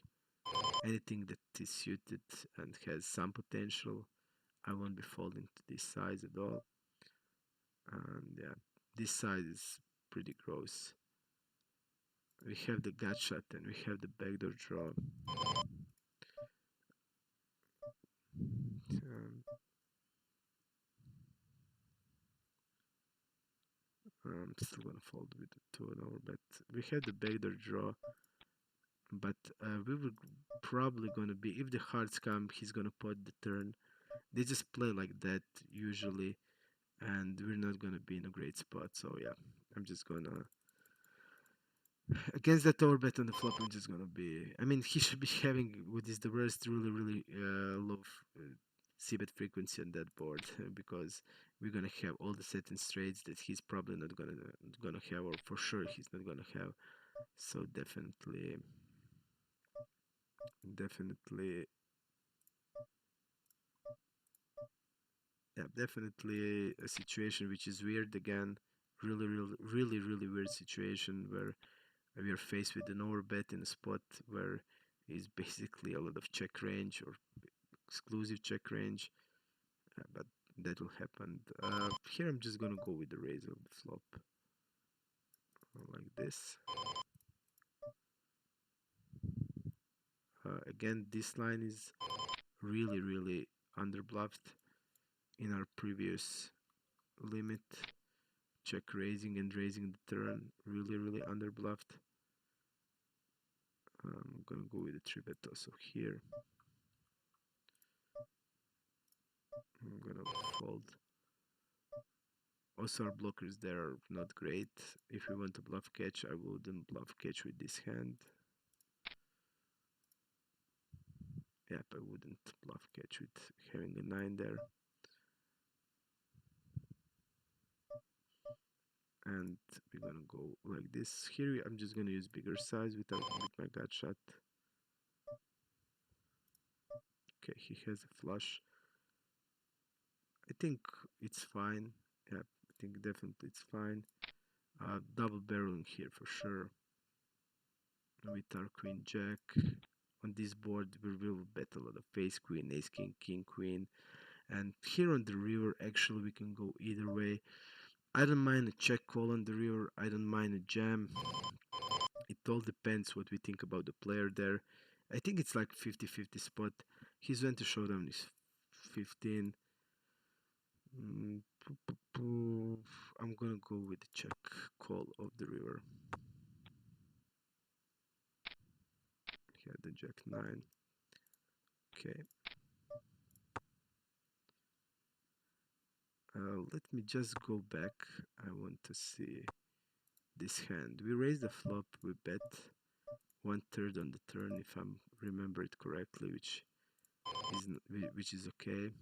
S1: that is suited and has some potential. I won't be folding to this size at all. And yeah, this size is pretty gross. We have the gut shot and we have the backdoor draw. Um, I'm still gonna fold with the 2-0, but we have the backdoor draw. But we were probably gonna be, if the hearts come, he's gonna put the turn. They just play like that usually, and we're not gonna be in a great spot. So yeah, I'm just gonna against that overbet on the flop. We're just gonna be. I mean, he should be having what is the worst, really low c-bet frequency on that board because we're gonna have all the set and straights that he's probably not gonna have, or for sure he's not gonna have. So definitely, yeah, definitely a situation which is weird again. Really weird situation where we are faced with an overbet in a spot where is basically a lot of check range or exclusive check range, but that will happen. Here I'm just gonna go with the raise of the flop, like this. Again, this line is really underbluffed in our previous limit. Check raising and raising the turn, really underbluffed. I'm gonna go with the 3-bet also here. I'm gonna fold. Also, our blockers there are not great. If we want to bluff catch, I wouldn't bluff catch with this hand. Yep, I wouldn't bluff catch with having a 9 there. And we're gonna go like this. Here I'm just gonna use bigger size with my gut shot. Okay, he has a flush. I think it's fine. Yeah, I think definitely it's fine. Double barreling here for sure. With our queen jack. On this board we will bet a lot of face queen, ace king, king queen. And here on the river actually we can go either way. I don't mind a check call on the river, I don't mind a jam. It all depends what we think about the player there. I think it's like 50-50 spot. His went to showdown is 15. Mm, I'm gonna go with the check call of the river. He had the jack 9. Okay. Let me just go back. I want to see this hand. We raise the flop, we bet 1/3 on the turn if I remember it correctly, which is okay.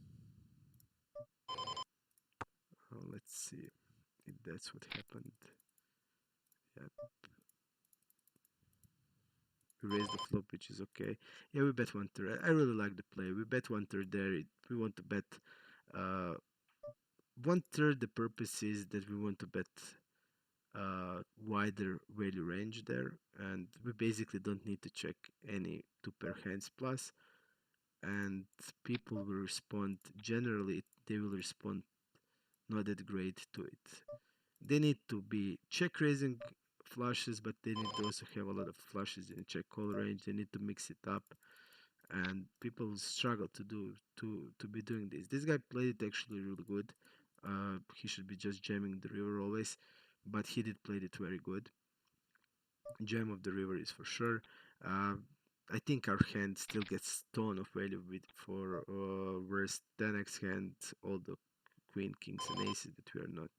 S1: Let's see if that's what happened. Yep. We raise the flop, which is okay. Yeah, we bet one third. I really like the play. We bet one third there. We want to bet uh, one third. The purpose is that we want to bet wider value range there, and we basically don't need to check any two pair hands plus, and people will respond. Generally, they will respond not that great to it. They need to be check raising flushes, but they need to also have a lot of flushes in check call range. They need to mix it up, and people struggle to be doing this. This guy played it actually really good. He should be just jamming the river always, but he did play it very good. Jam of the river is for sure. Uh, I think our hand still gets ton of value with for whereas 10x hand, all the queen, kings, and aces that we are not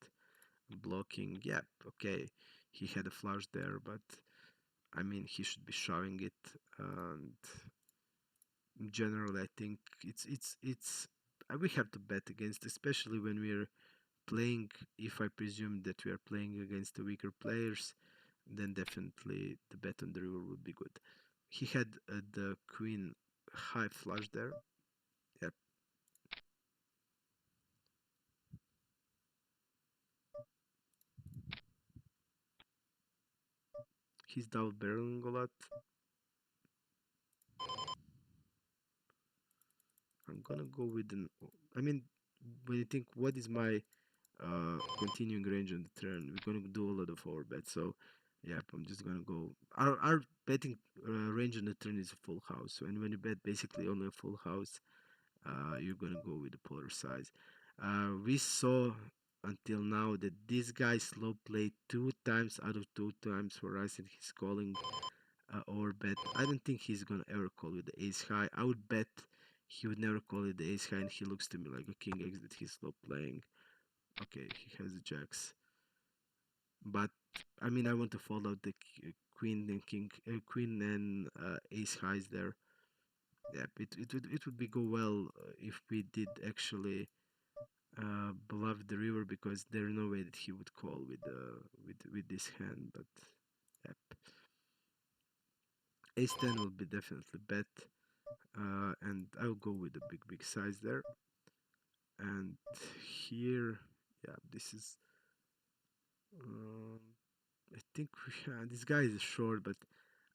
S1: blocking. Yeah, okay, he had a flush there, but I mean he should be shoving it. And in general, I think it's we have to bet against, especially when we're playing. If I presume that we are playing against the weaker players, then definitely the bet on the river would be good. He had the queen high flush there. Yep, he's double barreling a lot. I'm gonna go with an. I mean, when you think what is my continuing range on the turn, we're gonna do a lot of overbet. So, yep, I'm just gonna go. Our betting range on the turn is a full house. And when you bet basically only a full house, you're gonna go with the polar size. We saw until now that this guy slow played two times out of two times for us, and he's calling or bet. I don't think he's gonna ever call with the ace high. I would bet he would never call it the ace high, and he looks to me like a king x that he's slow playing. Okay, he has the jacks, but I mean I want to follow the queen and king, queen and ace highs there. Yep, it would be go well if we did actually bluff the river because there's no way that he would call with this hand. But yep, ace 10 will be definitely bet, and I'll go with the big size there. And here, yeah, this is. Um, I think this guy is short, but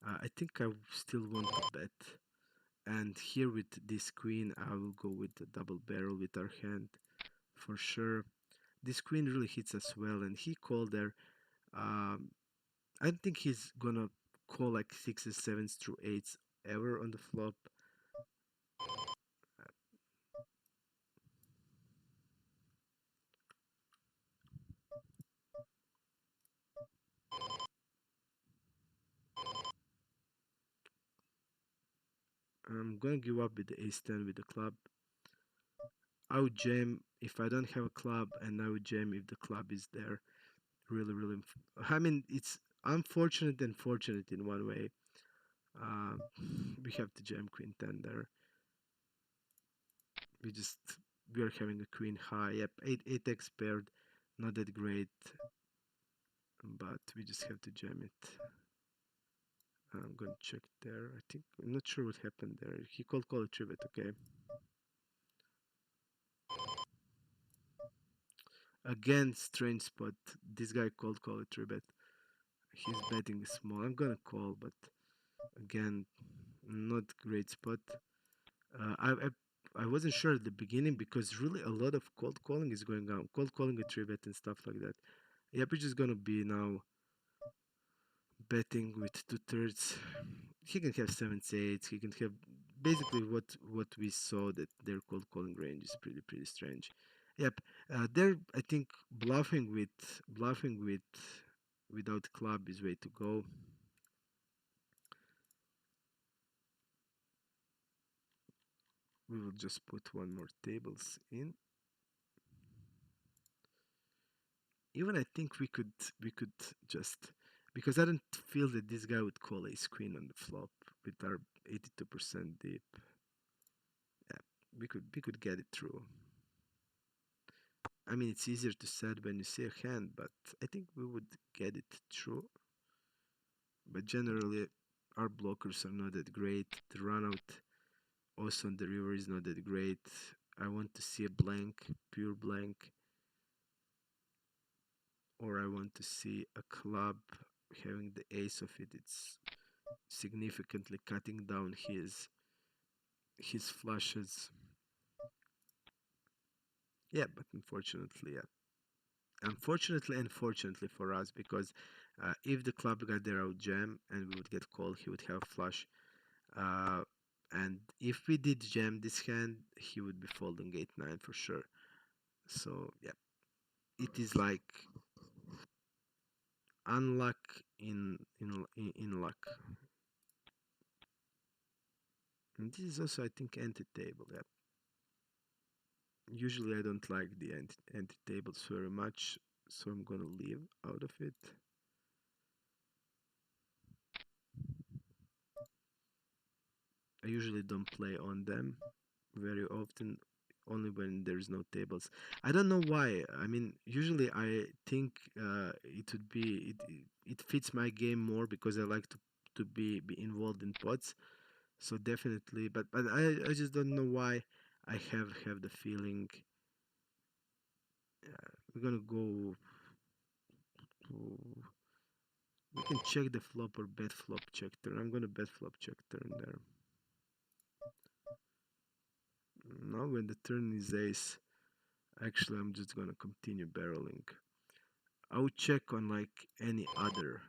S1: I think I still want to bet. And here with this queen, I will go with the double barrel with our hand for sure. This queen really hits us well, and he called there. Um, I don't think he's gonna call like sixes, sevens through eights ever on the flop. I'm gonna give up with the ace 10 with the club. I would jam if I don't have a club, and I would jam if the club is there. Really, really. I mean, it's unfortunate and fortunate in one way. Uh, we have to jam queen 10 there. We just we are having a queen high. Yep, 8x paired, not that great, but we just have to jam it. I'm gonna check there. I think I'm not sure what happened there. He called call a tribute. Okay, again strange spot. This guy called call a tribute. He's betting small. I'm gonna call, but again, not great spot. Uh, I, I I wasn't sure at the beginning because really a lot of cold calling is going on. Cold calling a tribute and stuff like that. Yep, we're just gonna be now betting with two thirds. He can have sevens, eights. He can have basically what we saw that their cold calling range is pretty strange. Yep, they're I think bluffing with without club is way to go. We will just put one more tables in. Even I think we could just because I don't feel that this guy would call ace queen on the flop with our 82% deep. Yeah, we could get it through. I mean, it's easier to set when you see a hand, but I think we would get it through. But generally, Our blockers are not that great. The run out also on the river is not that great. I want to see a blank, pure blank, or I want to see a club having the ace of it. It's significantly cutting down his flushes. Yeah, but unfortunately, yeah. Unfortunately and fortunately for us, because if the club got there out jam and we would get called, he would have flush. Uh, and if we did jam this hand, he would be folding 8-9 for sure. So yeah, it is like unluck in luck. And this is also, I think, anti-table. Yeah. Usually I don't like the anti-tables very much, so I'm gonna leave out of it. I usually don't play on them very often, only when there's no tables. I don't know why. I mean, usually I think it would be it fits my game more because I like to be involved in pots. So definitely, but I just don't know why. I have the feeling we're gonna go. To, we can check the flop or bet flop check turn. I'm gonna bet flop check turn there. Now when the turn is ace, actually I'm just gonna continue barreling. I would check on like any other.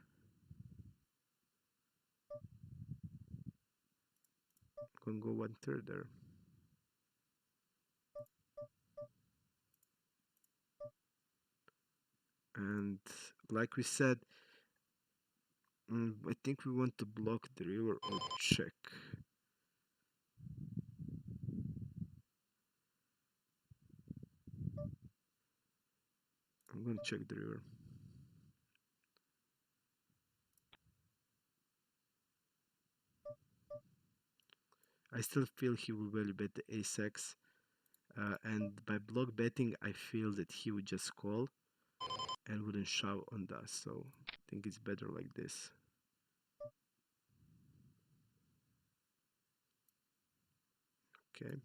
S1: I'm gonna go 1/3 there. And like we said, I think we want to block the river or check. I'm gonna check the river. I still feel he will value bet the ace x. And by block betting, I feel that he would just call and wouldn't shove on us. So I think it's better like this. Okay.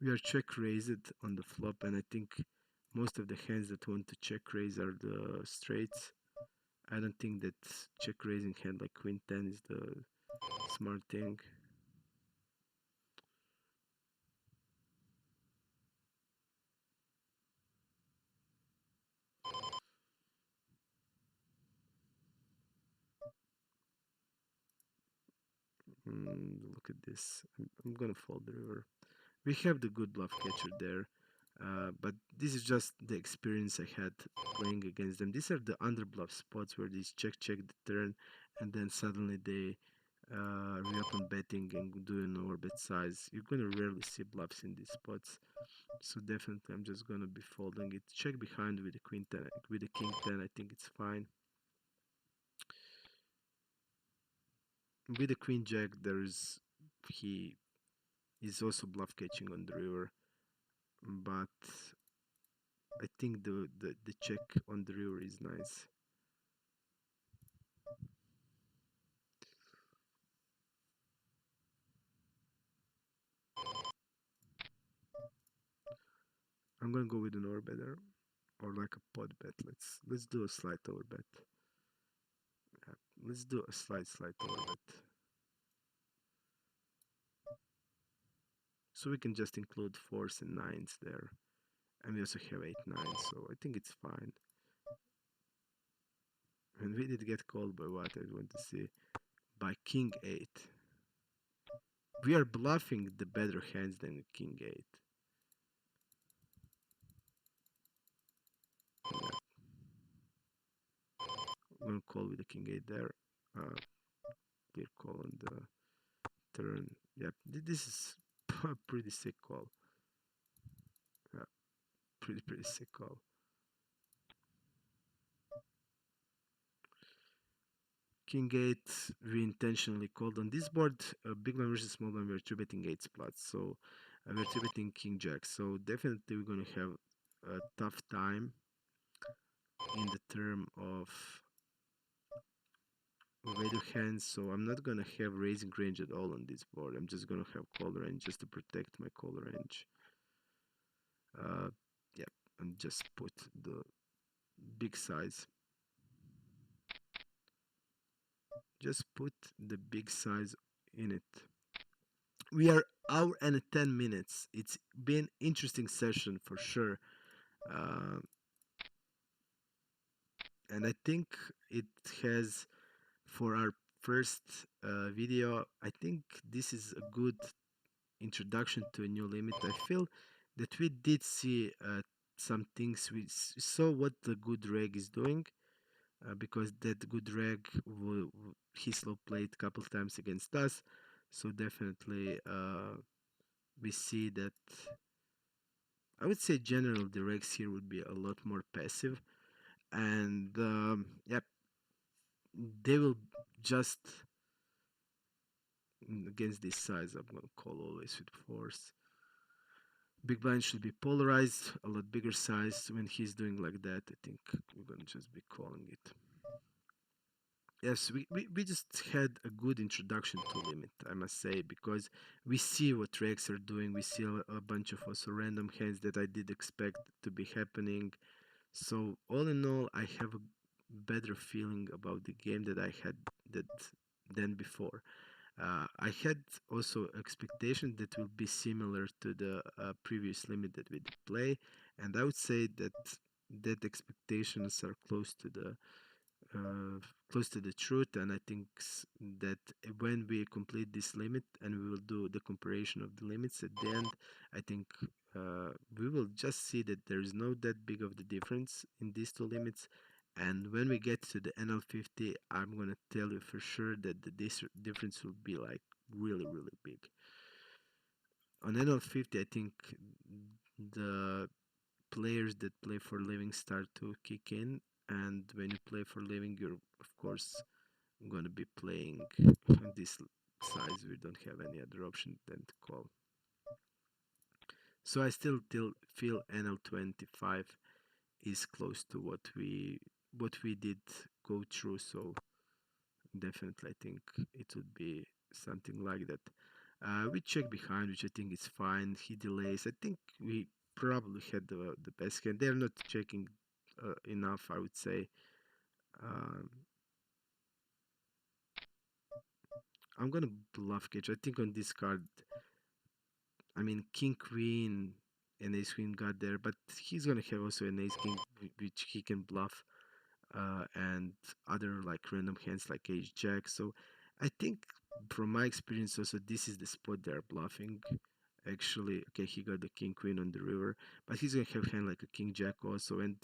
S1: We are check raised on the flop, and I think most of the hands that want to check raise are the straights. I don't think that check raising hand like queen 10 is the smart thing. Look at this. I'm gonna fold the river. We have the good bluff catcher there, but this is just the experience I had playing against them. These are the underbluff spots where they check the turn, and then suddenly they reopen betting and do an overbet size. You're gonna rarely see bluffs in these spots, so definitely I'm just gonna be folding it. Check behind with the queen 10, with the king 10. I think it's fine. With the queen jack, he is also bluff catching on the river, but I think the check on the river is nice. I'm gonna go with an overbetter or like a pot bet. Let's do a slight overbet. Yeah, let's do a slight overbet. So we can just include fours and nines there, and we also have 8-9. So I think it's fine. And we did get called by what I want to see by king 8. We are bluffing the better hands than king 8. Yeah, I'm gonna call with the king 8 there. Uh, clear call on the turn. Yep, this is a pretty sick call. Yeah, pretty sick call. King 8, we intentionally called on this board. Big blind versus small blind, we're 3 betting 8 plots. So we're 3 betting king jack. So definitely we're going to have a tough time in the term of value hands, so I'm not gonna have raising range at all on this board. I'm just gonna have call range just to protect my call range. Uh, yeah, and just put the big size. Just put the big size in it. We are hour and 10 minutes. It's been interesting session for sure. Uh, and I think it has for our first video. I think this is a good introduction to a new limit. I feel that we did see some things. Saw what the good reg is doing because that good reg he slow played a couple times against us. So definitely we see that I would say general the regs here would be a lot more passive, and yep, they will just against this size. I'm gonna call always with force. Big blind should be polarized, a lot bigger size. When he's doing like that, I think we're gonna just be calling it. Yes, we just had a good introduction to limit, I must say, because we see what regs are doing. We see a bunch of also random hands that I did expect to be happening. So all in all, I have a better feeling about the game that I had that than before. I had also expectation that will be similar to the previous limit that we did play, and I would say that that expectations are uh, close to the truth. And I think that when we complete this limit and we will do the comparison of the limits at the end, I think we will just see that there is no that big of the difference in these two limits. And when we get to the NL50, I'm gonna tell you for sure that the difference will be like really really big. On NL50, I think the players that play for living start to kick in, and when you play for living, you're of course gonna be playing this size. We don't have any other option than to call. So I still feel NL25 is close to what we did go through. So definitely, I think it would be something like that. We check behind, which I think is fine. He delays. I think we probably had the best hand. They're not checking enough, I would say. Um, I'm gonna bluff catch. I think on this card, I mean King Queen and Ace Queen got there, but he's gonna have also an Ace King, which he can bluff, and other like random hands like Ace Jack. So I think from my experience also this is the spot they're bluffing. Actually, okay, he got the King Queen on the river, but he's gonna have hand like a King Jack also, and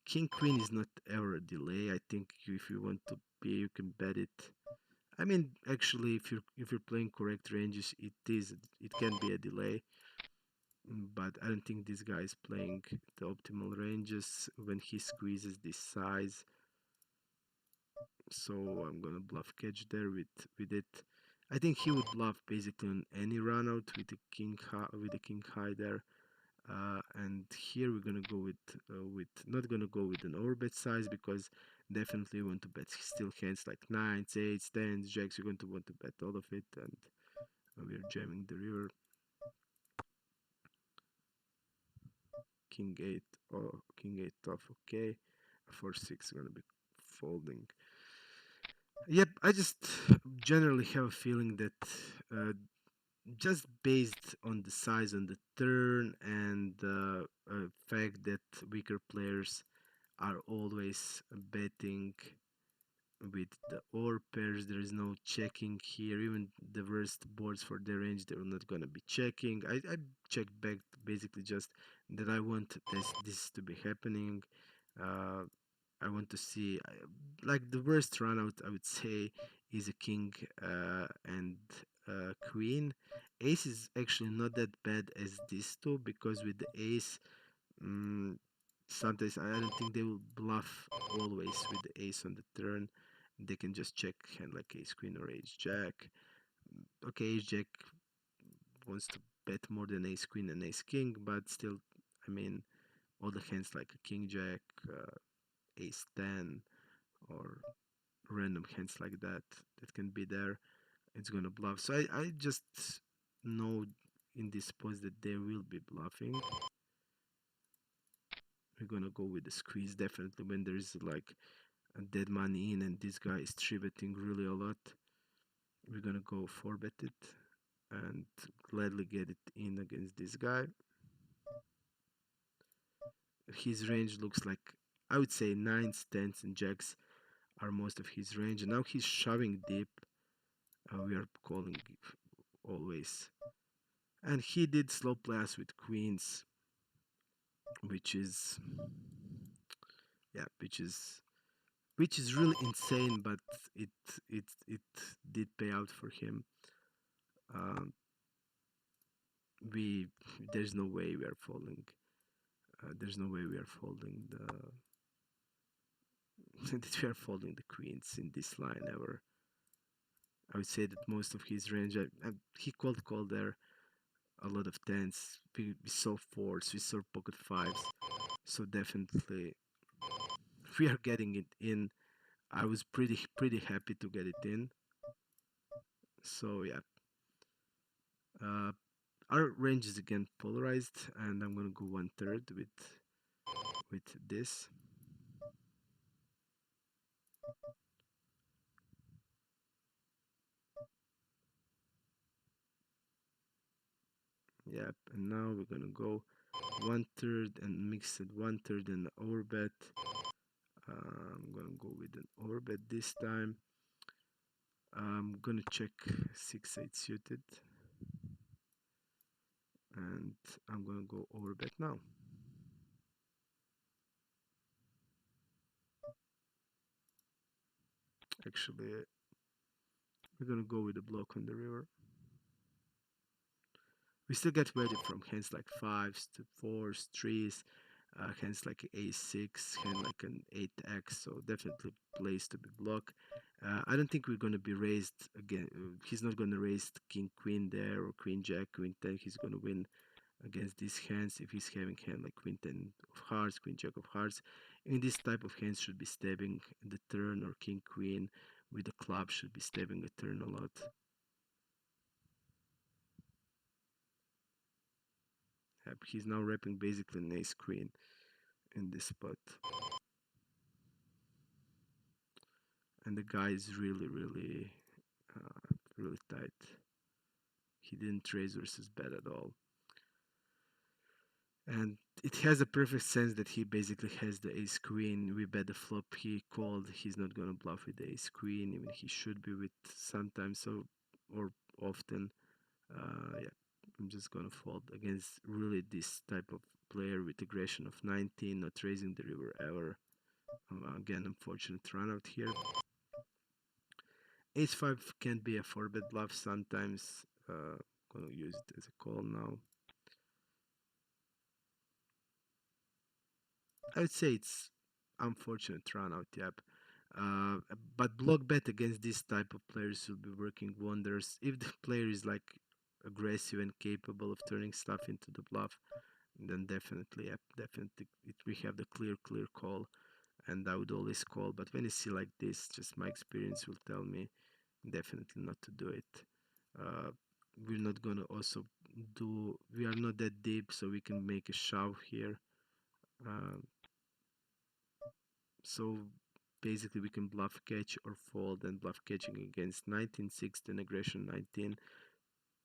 S1: King Queen is not ever a delay. I think if you want to be, you can bet it. I mean, actually, if you're playing correct ranges, it can be a delay, but I don't think this guy is playing the optimal ranges when he squeezes this size. So I'm gonna bluff catch there with it. I think he would bluff basically on any run out with the king high there. And here we're gonna go with not gonna go with an overbet size because definitely want to bet still hands like nines, eights, tens, jacks. You're going to want to bet all of it, and we're jamming the river. King eight or king eight off. Okay, 4-6 gonna be folding. Yep, I just generally have a feeling that uh, just based on the size on the turn and the fact that weaker players are always betting with the or pairs. There is no checking here. Even the worst boards for their range, they're not gonna be checking. I checked back basically just that I want this to be happening. Uh, I want to see like the worst run out I would say is a king and queen. Ace is actually not that bad as these two because with the ace, mm, sometimes I don't think they will bluff always with the ace on the turn. They can just check hand like ace queen or ace jack. Okay, ace jack wants to bet more than ace queen and ace king, but still, I mean, all the hands like a king jack, ace 10, or random hands like that that can be there. It's gonna bluff. So I just know in this pose that they will be bluffing. We're gonna go with the squeeze definitely when there's like a dead money in and this guy is three betting really a lot. We're gonna go four bet it and gladly get it in against this guy. His range looks like, I would say, nines, tens, and jacks are most of his range. And now he's shoving deep. We are calling always. And he did slow play us with queens, which is, yeah, which is really insane, but it it did pay out for him. Um, we there's no way we are folding. There's no way we are folding the that we are folding the queens in this line ever. I would say that most of his range, he called there a lot of tens. We saw fours, we saw pocket fives, so definitely we are getting it in. I was pretty happy to get it in. So yeah, uh, our range is again polarized, and I'm gonna go one third with this. Yep, and now we're gonna go one third and mix it one third and overbet. I'm gonna go with an overbet this time. I'm gonna check 6-8 suited, and I'm gonna go overbet now. Actually, we're gonna go with a block on the river. We still get value from hands like fives to fours, threes, hands like a6, hand like an 8x, so definitely place to be blocked. I don't think we're gonna be raised again. He's not gonna raise king queen there or queen jack, queen 10. He's gonna win against these hands if he's having hand like queen 10 of hearts, queen jack of hearts. In this type of hands should be stabbing the turn, or king queen with the club should be stabbing the turn a lot. He's now wrapping basically an ace queen in this spot. And the guy is really tight. He didn't raise versus bet at all. And it has a perfect sense that he basically has the ace queen. We bet the flop he called. He's not gonna bluff with the ace queen, even he should be with sometimes so or often. Yeah, I'm just gonna fold against really this type of player with aggression of 19, not raising the river ever. Again, unfortunate run out here. Ace 5 can be a 4-bet bluff sometimes. Gonna use it as a call now. I would say it's unfortunate run out, yep. Uh, but block bet against this type of players will be working wonders. If the player is like aggressive and capable of turning stuff into the bluff, then definitely, yep, definitely we have the clear call, and I would always call. But when you see like this, just my experience will tell me definitely not to do it. Uh, we're not gonna also do. We are not that deep, so we can make a shove here. Uh, so basically, we can bluff catch or fold, and bluff catching against 19-6 and aggression 19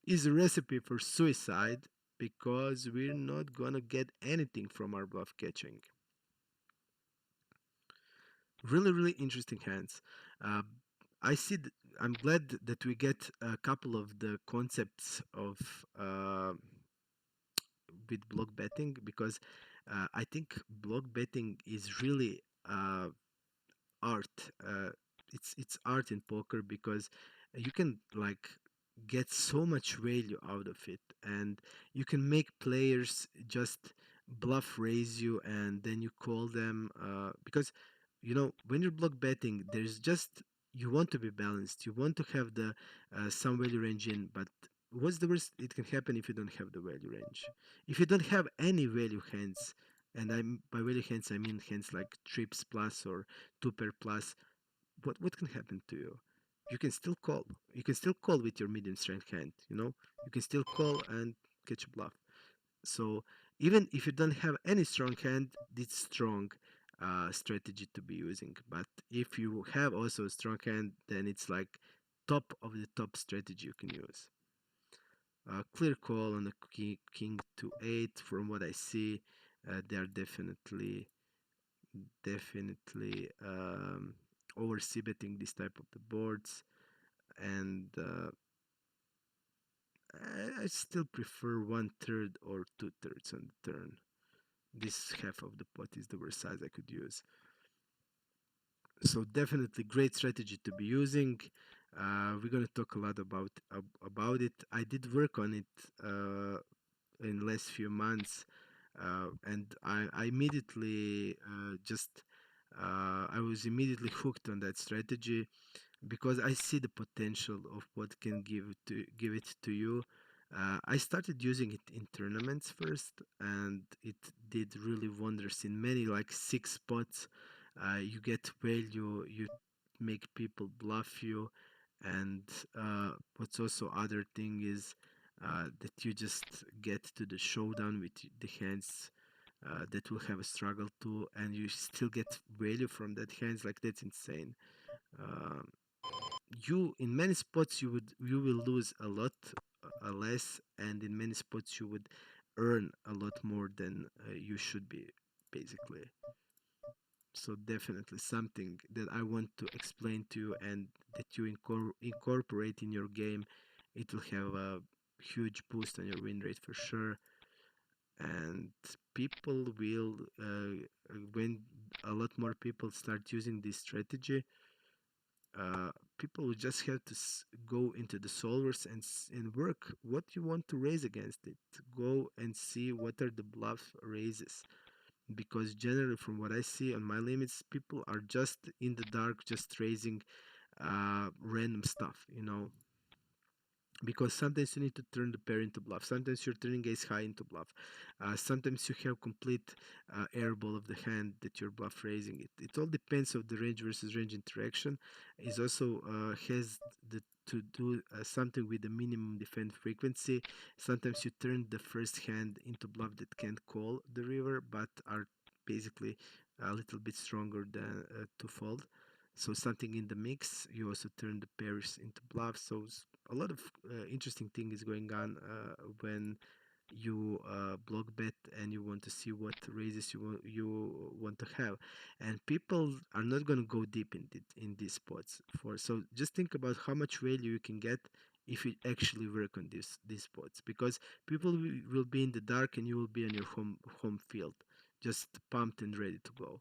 S1: is a recipe for suicide because we're not gonna get anything from our bluff catching. Really interesting hands. Uh, I see. I'm glad that we get a couple of the concepts of with block betting, because I think block betting is really art. It's art in poker because you can like get so much value out of it, and you can make players just bluff raise you, and then you call them because when you're block betting, there's just you want to be balanced. You want to have the some value range in, but what's the worst it can happen if you don't have the value range? If you don't have any value hands, and I'm by value hands I mean hands like trips plus or two pair plus, what can happen to you? You can still call. You can still call with your medium strength hand. You know, you can still call and catch a bluff. So even if you don't have any strong hand, it's strong strategy to be using. But if you have also a strong hand, then it's like top of the top strategy you can use. Clear call on the king to 8. From what I see, they are definitely over c betting this type of the boards, and I still prefer 1/3 or 2/3 on the turn. This half of the pot is the worst size I could use. So definitely great strategy to be using. We're gonna talk a lot about it. I did work on it in last few months, and I immediately I was immediately hooked on that strategy because I see the potential of what can give it to you. I started using it in tournaments first, and it did really wonders in many like 6 spots. You get value, you make people bluff you, and what's also other thing is that you just get to the showdown with the hands that will have a struggle too, and you still get value from that hands. Like that's insane. Um, you in many spots you will lose a lot less, and in many spots you would earn a lot more than you should be, basically. So definitely something that I want to explain to you and that you incorporate in your game. It will have a huge boost on your win rate for sure, and people will when a lot more people start using this strategy, uh, people will just have to go into the solvers and work what you want to raise against it. Go and see what are the bluff raises, because generally from what I see on my limits, people are just in the dark, just raising random stuff, because sometimes you need to turn the pair into bluff, sometimes you're turning ace high into bluff, sometimes you have complete airball of the hand that you're bluff raising. It all depends of the range versus range interaction. Is also has the to do something with the minimum defend frequency. Sometimes you turn the first hand into bluff that can't call the river but are basically a little bit stronger than to fold. So something in the mix. You also turn the pairs into bluffs. So a lot of interesting thing is going on when you block bet and you want to see what raises you want to have, and people are not going to go deep in these spots. For so just think about how much value you can get if you actually work on these spots, because people will be in the dark and you will be on your home field, just pumped and ready to go.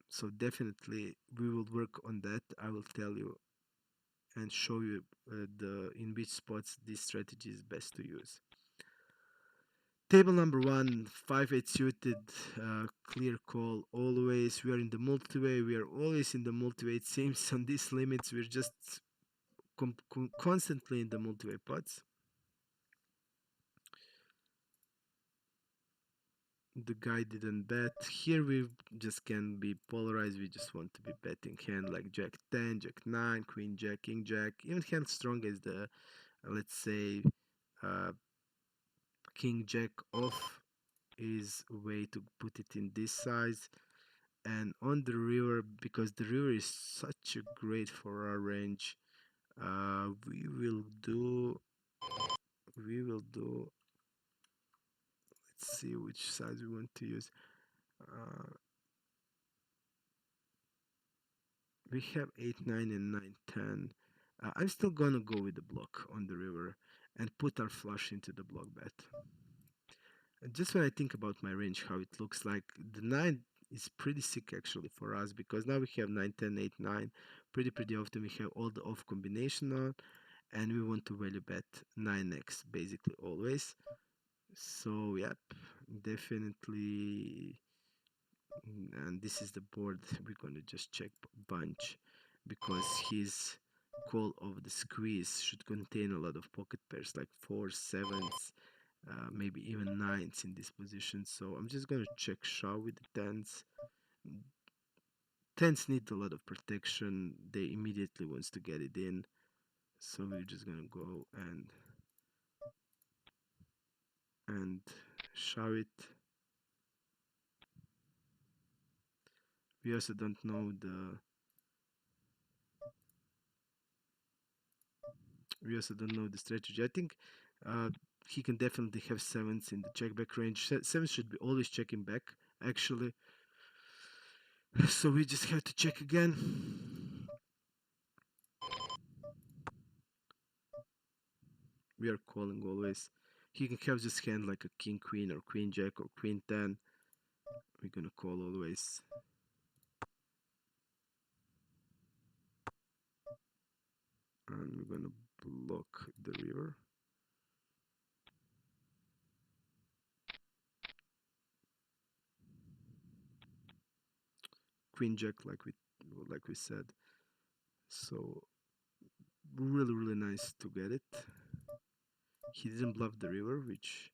S1: So definitely we will work on that. I will tell you and show you the in which spots this strategy is best to use. Table number one, 5-8 suited, clear call always. We are in the multi-way. We are always in the multi-way. It seems on these limits we're just constantly in the multi-way pots. The guy didn't bet. Here we just can be polarized. We just want to be betting hand like Jack 10, Jack 9, Queen Jack, King Jack. Even hand strong as the, let's say, uh, King Jack off is a way to put it in this size. And on the river, because the river is such a great for our range, we will do, let's see which size we want to use. Uh, we have 8, 9, and 9, 10. I'm still gonna go with the block on the river and put our flush into the block bet. Just when I think about my range, how it looks like, the 9 is pretty sick actually for us, because now we have 9, 10, 8, 9. Pretty often we have all the off combination on, and we want to value bet 9x basically always. So yep, definitely. And this is the board. We're gonna just check bunch, because his call of the squeeze should contain a lot of pocket pairs like 4s, 7s, maybe even 9s in this position. So I'm just gonna check shove with the 10s. Tens need a lot of protection. They immediately wants to get it in. So we're just gonna go and shove it. We also don't know the strategy. I think uh, he can definitely have sevens in the check back range. Sevens should be always checking back, actually. So we just have to check again. We are calling always. He can have this hand like a king queen or queen jack or queen 10. We're gonna call always. And we're gonna block the river. Queen jack like we said. So really nice to get it. He didn't bluff the river, which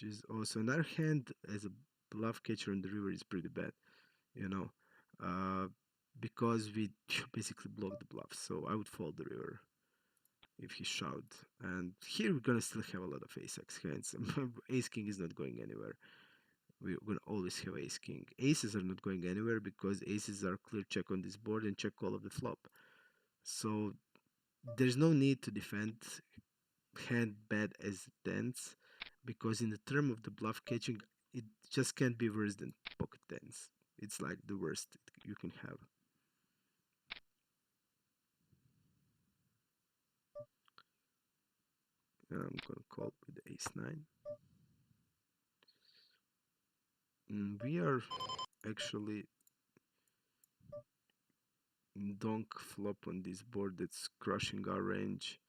S1: is also another hand as a bluff catcher on the river is pretty bad, you know, uh, because we basically blocked the bluff. So I would fold the river if he shoved. And here we're gonna still have a lot of ace x hands. Ace king is not going anywhere. We're gonna always have ace king. Aces are not going anywhere because aces are clear check on this board and check all of the flop. So there's no need to defend hand bad as tens because in the term of the bluff catching, it just can't be worse than pocket tens. It's like the worst you can have. And I'm gonna call with the ace nine. And we are actually donk flop on this board that's crushing our range.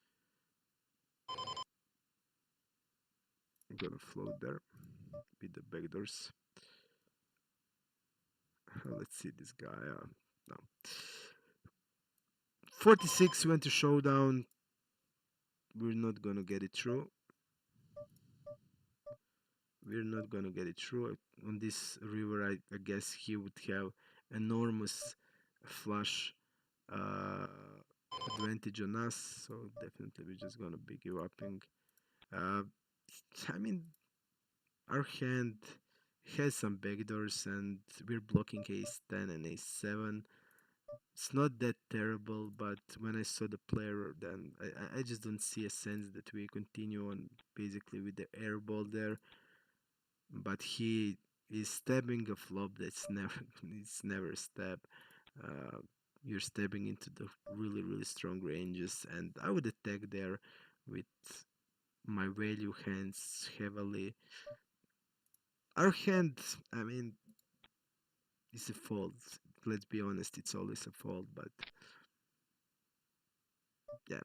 S1: I'm gonna float there with the backdoors. Let's see this guy. No. 46 went to showdown. We're not gonna get it through. We're not gonna get it through. On this river, I guess he would have enormous flush uh, advantage on us. So definitely we're just gonna be give upping. Uh, I mean, our hand has some backdoors and we're blocking ace 10 and ace 7. It's not that terrible, but when I saw the player, then I just don't see a sense that we continue on basically with the air ball there. But he is stabbing a flop that's never it's never a stab. Uh, you're stabbing into the really strong ranges, and I would attack there with my value hands heavily. Our hand, I mean, is a fold. Let's be honest, it's always a fold, but yeah,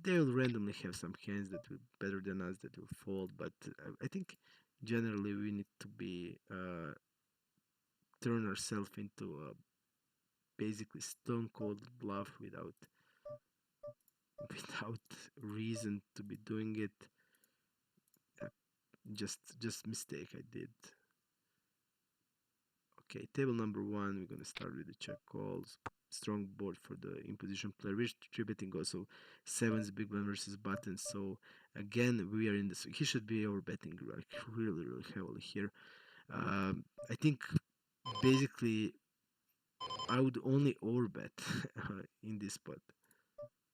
S1: they'll randomly have some hands that will better than us that will fold, but I think generally we need to be turn ourselves into a basically stone cold bluff without reason to be doing it. Uh, just mistake I did. Okay, table number one. We're gonna start with the check calls. Strong board for the imposition player. We're three betting also sevens big blind versus buttons. So again, we are in this. He should be over betting like really heavily here. I think basically I would only overbet in this spot.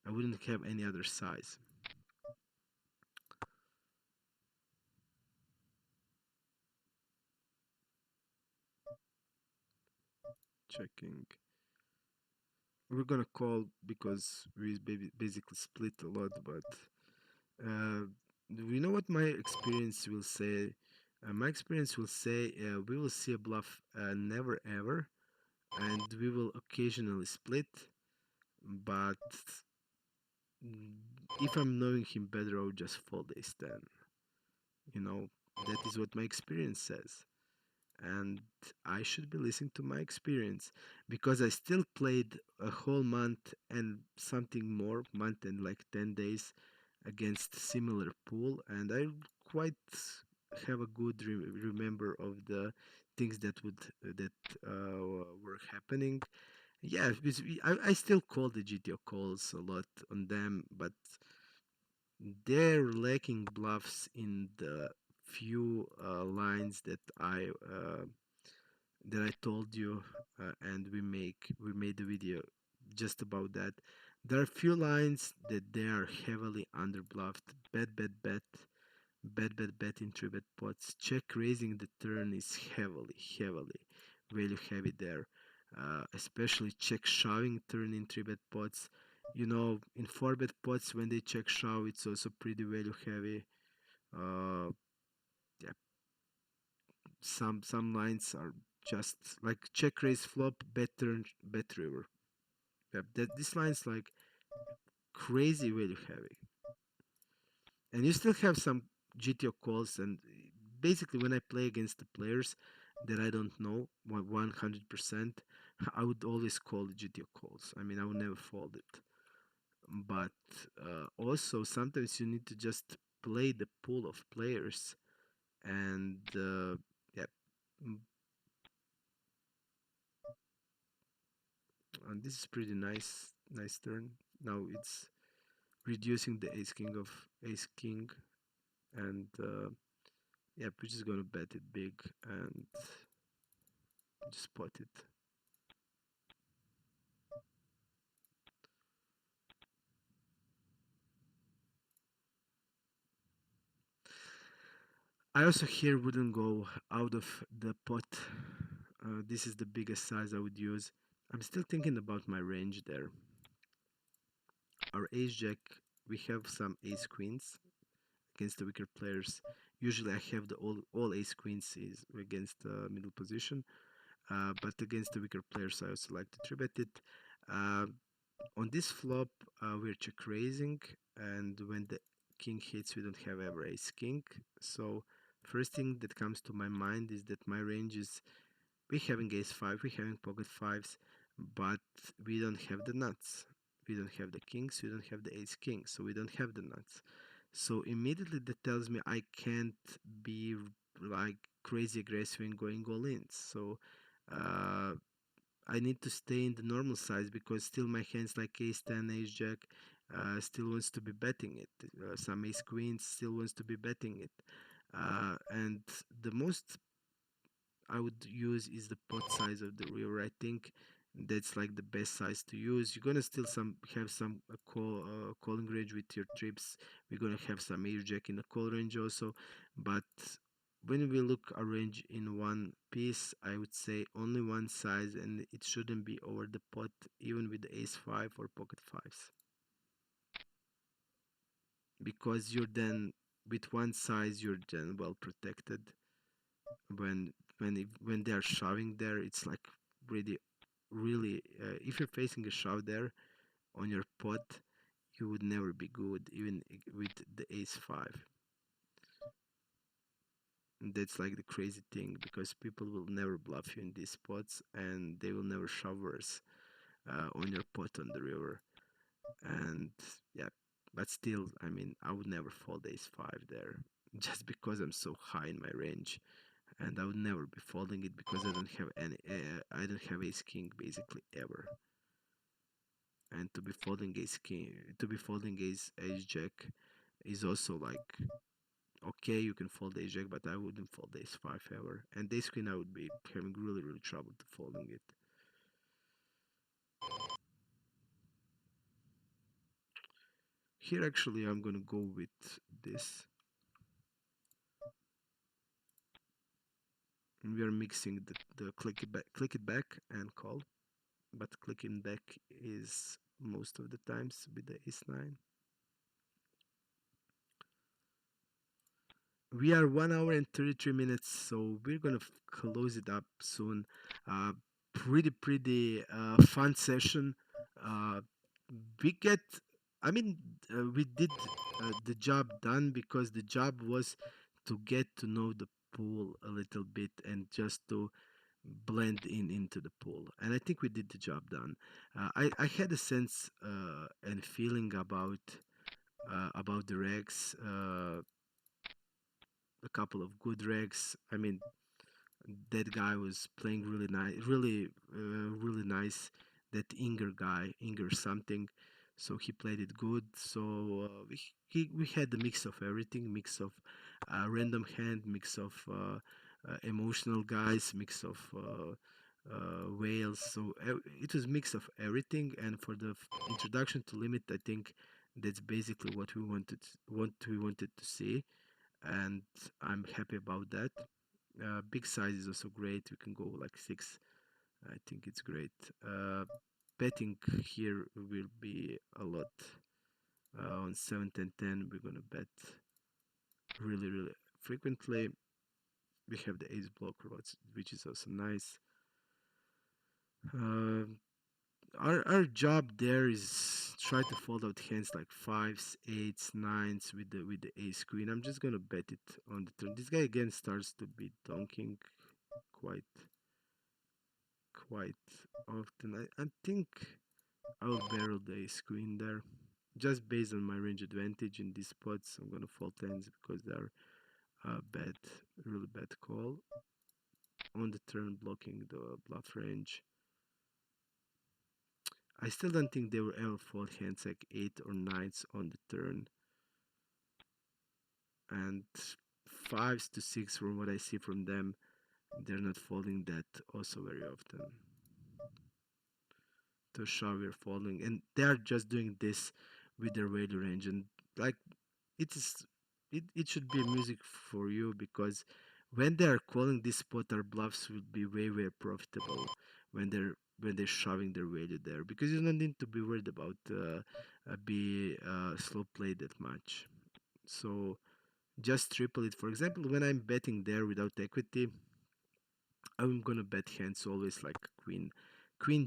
S1: I wouldn't have any other size. Checking. We're gonna call because we basically split a lot, but uh, you know what my experience will say? My experience will say we will see a bluff never ever, and we will occasionally split. But mm, if I'm knowing him better, I'll just fold ace 10. You know, that is what my experience says. And I should be listening to my experience because I still played a whole month and something more, month and like 10 days against similar pool, and I'm quite have a good remember of the things that were happening. Yeah, because I still call the GTO calls a lot on them, but they're lacking bluffs in the few lines that I told you, and we made the video just about that. There are few lines that they are heavily under bluffed. Bet in three bet pots. Check raising the turn is heavily value heavy there. Especially check shoving turn in three bet pots. You know, in four bet pots when they check shove, it's also pretty value heavy. Uh, yeah, some lines are just like check raise flop, bet turn, bet river. Yeah, that this line's like crazy value heavy, and you still have some GTO calls. And basically, when I play against the players that I don't know 100%, I would always call the GTO calls. I mean, I would never fold it. But also, sometimes you need to just play the pool of players, and yeah, mm, and this is pretty nice turn. Now it's reducing the ace king, and yeah, we're just gonna bet it big and just pot it. I also here wouldn't go out of the pot. This is the biggest size I would use. I'm still thinking about my range there. Our ace jack, we have some ace queens against the weaker players. Usually I have the all ace queens is against the middle position, but against the weaker players I also like to three bet it. Uh, on this flop, we're check raising, and when the king hits, we don't have ever ace king. So first thing that comes to my mind is that my range is we having ace five, we having pocket fives, but we don't have the nuts. We don't have the kings, we don't have the ace king, so we don't have the nuts. So immediately that tells me I can't be like crazy aggressive and going all in. So uh, I need to stay in the normal size because still my hands like ace 10, ace jack still wants to be betting it. Some ace queens still wants to be betting it. And the most I would use is the pot size of the river. I think that's like the best size to use. You're gonna still some have some calling range with your trips. We're gonna have some ace jack in the call range also, but when we look a range in one piece, I would say only one size, and it shouldn't be over the pot, even with the ace five or pocket fives, because you're then with one size you're then well protected. When they are shoving there, it's like really if you're facing a shove there on your pot, you would never be good even with the ace 5. And that's like the crazy thing because people will never bluff you in these spots and they will never shove worse on your pot on the river. And yeah, but still, I mean, I would never fold ace 5 there just because I'm so high in my range, and I would never be folding it because I don't have ace king basically ever. And to be folding ace king, to be folding ace jack is also like okay, you can fold ace jack, but I wouldn't fold ace 5 ever. And ace queen I would be having really trouble to folding it. Here actually I'm gonna go with this. And we are mixing the click it back and call, but clicking back is most of the times with the ace 9. We are 1 hour and 33 minutes, so we're gonna close it up soon. Uh, pretty fun session. Uh, we get, I mean, we did the job done because the job was to get to know the pool a little bit and just to blend in into the pool. And I think we did the job done. I had a sense and feeling about the regs. a couple of good regs. I mean, that guy was playing really nice, really nice. That Inger guy, Inger something. So he played it good. So we had a mix of everything, mix of random hand, mix of emotional guys, mix of whales. So it was mix of everything. And for the introduction to limit, I think that's basically what we wanted to see, and I'm happy about that. Big size is also great. We can go like six. I think it's great. Uh, Betting here will be a lot. On 7, 10, 10, we're gonna bet really, really frequently. We have the ace blocker, which is also nice. Uh, our job there is try to fold out hands like fives, eights, nines with the ace queen. I'm just gonna bet it on the turn. This guy again starts to be donking quite quite often. I think I'll barrel the ace queen there. Just based on my range advantage in these spots, I'm gonna fold tens because they're bad, really bad call. On the turn, blocking the bluff range. I still don't think they will ever fold hands like 8 or 9s on the turn. And 5s to 6, from what I see from them, they're not folding that also very often. To show we're folding, and they're just doing this with their value range, and like it is it should be music for you, because when they are calling this spot, our bluffs will be way profitable when they're shoving their value there, because you don't need to be worried about be slow play that much. So just triple it. For example, when I'm betting there without equity, I'm gonna bet hands always like queen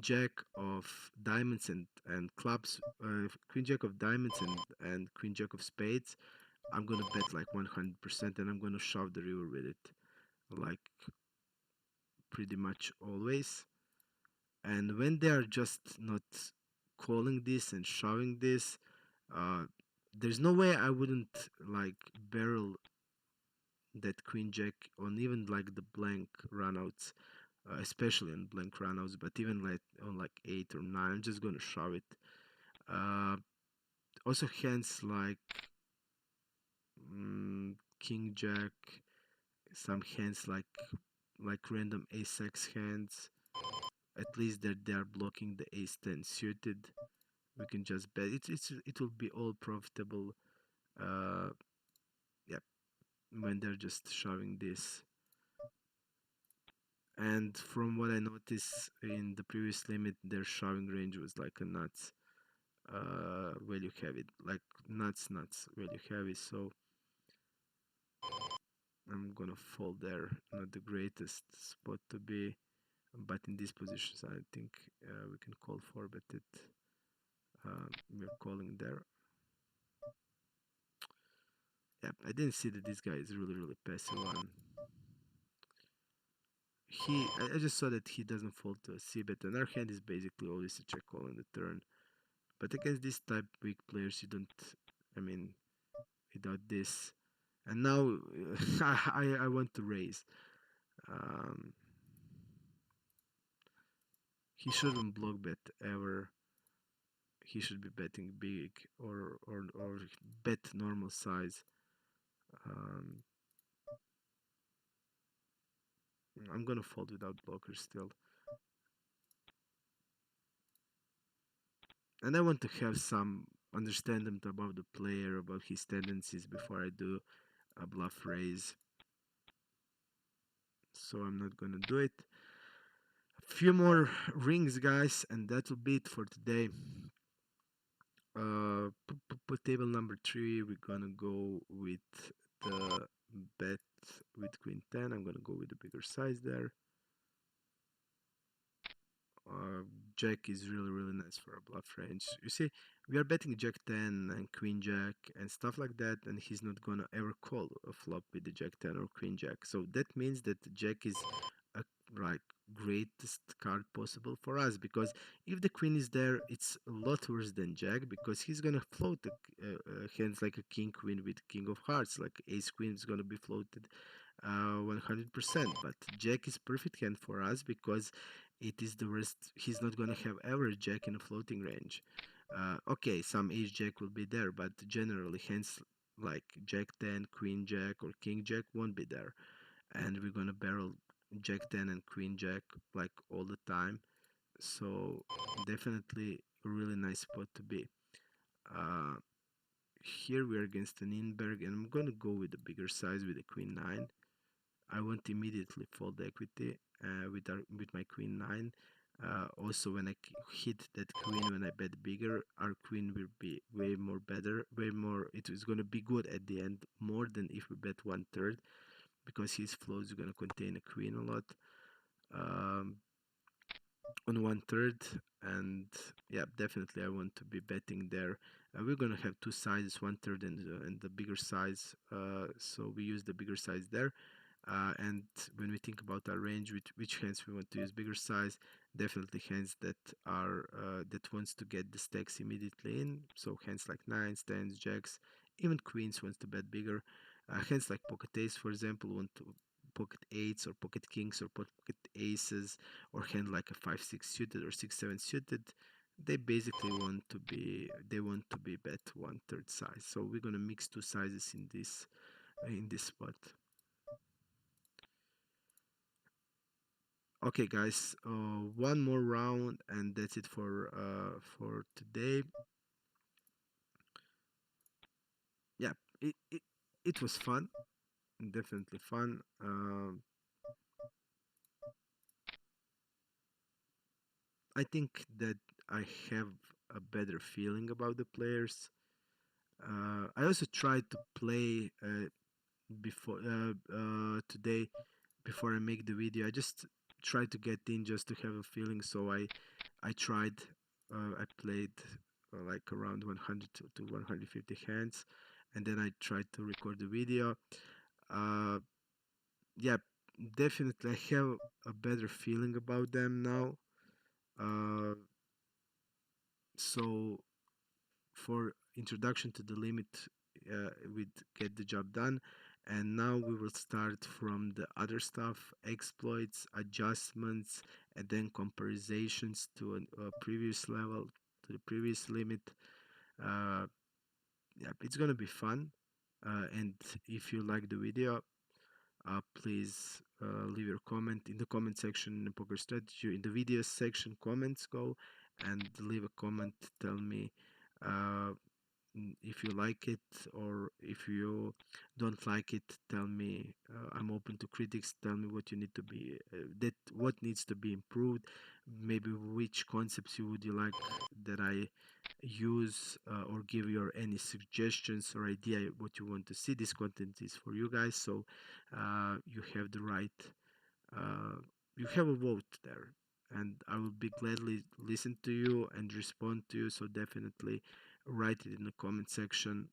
S1: jack of diamonds and clubs, queen jack of diamonds and queen jack of spades. I'm gonna bet like 100%, and I'm gonna shove the river with it, like pretty much always. And when they are just not calling this and shoving this, uh, there's no way I wouldn't like barrel that queen jack on even like the blank runouts, especially on blank runouts. But even like on like 8 or 9, I'm just gonna shove it. Uh, Also hands like king jack, some hands like random ace x hands. At least that they are blocking the ace 10 suited. We can just bet it will be all profitable. Uh, yeah, when they're just shoving this. And from what I noticed in the previous limit, their shoving range was like a nuts value heavy, like nuts value heavy. So I'm gonna fold there. Not the greatest spot to be, but in these positions, I think we can call for bet it. We're calling there. Yep, I didn't see that this guy is really passive one. I just saw that he doesn't fold to a c bet, and our hand is basically always a check call on the turn. But against this type weak players, you don't. I mean, without this, and now I want to raise. Um, he shouldn't block bet ever. He should be betting big, or bet normal size. Um, I'm gonna fold without blockers still, and I want to have some understanding about the player, about his tendencies before I do a bluff raise. So I'm not gonna do it. A few more rings, guys, and that will be it for today. Table number 3, we're gonna go with the bet with queen 10. I'm gonna go with the bigger size there. uh, Jack is really nice for a bluff range. You see, we are betting Jack 10 and Queen Jack and stuff like that, and he's not gonna ever call a flop with the Jack 10 or Queen Jack. So that means that Jack is a like greatest card possible for us, because if the queen is there, it's a lot worse than jack, because he's gonna float the hands like a king queen with king of hearts, like ace queen is gonna be floated 100%. But jack is perfect hand for us because it is the worst. He's not gonna have ever jack in a floating range. Okay, some ace jack will be there, but generally hands like jack 10, queen jack, or king jack won't be there, and we're gonna barrel jack 10 and queen jack like all the time. So definitely a really nice spot to be. uh, Here we're against an Inberg, and I'm gonna go with the bigger size with the queen 9. I won't immediately fold equity with my queen 9. Also, when I hit that queen, when I bet bigger, our queen will be way more better, way more. It is gonna be good at the end, more than if we bet 1/3, because his flow is gonna contain a queen a lot. Um, on 1/3, and yeah, definitely I want to be betting there. We're gonna have two sizes, 1/3 and the bigger size. So we use the bigger size there. And when we think about our range, which hands we want to use bigger size, definitely hands that are that wants to get the stacks immediately in. So hands like nines, tens, jacks, even queens wants to bet bigger. Hands like pocket ace, for example, want to pocket eights or pocket kings or pocket aces, or hand like a 5-6 suited or 6-7 suited. They want to be bet 1/3 size. So we're gonna mix two sizes in this spot. Okay, guys, one more round, and that's it for today. Yeah, it was fun, definitely fun. I think that I have a better feeling about the players. I also tried to play before today, before I make the video. I just tried to get in just to have a feeling. So I tried. I played like around 100 to 150 hands, and then I tried to record the video. Uh, yeah, definitely I have a better feeling about them now. Uh, so for introduction to the limit, we get the job done, and now we will start from the other stuff: exploits, adjustments, and then comparisons to a previous level, to the previous limit. uh, yeah, it's gonna be fun. And if you like the video, please leave your comment in the comment section in the poker strategy, in the video section. Comments, go and leave a comment. Tell me uh, if you like it, or if you don't like it, tell me. I'm open to critics. Tell me what you need to be that what needs to be improved, maybe which concepts you would you like that I use, or give your any suggestions or idea what you want to see. This content is for you guys, so you have the right, uh, you have a vote there, and I will be gladly listen to you and respond to you. So definitely write it in the comment section.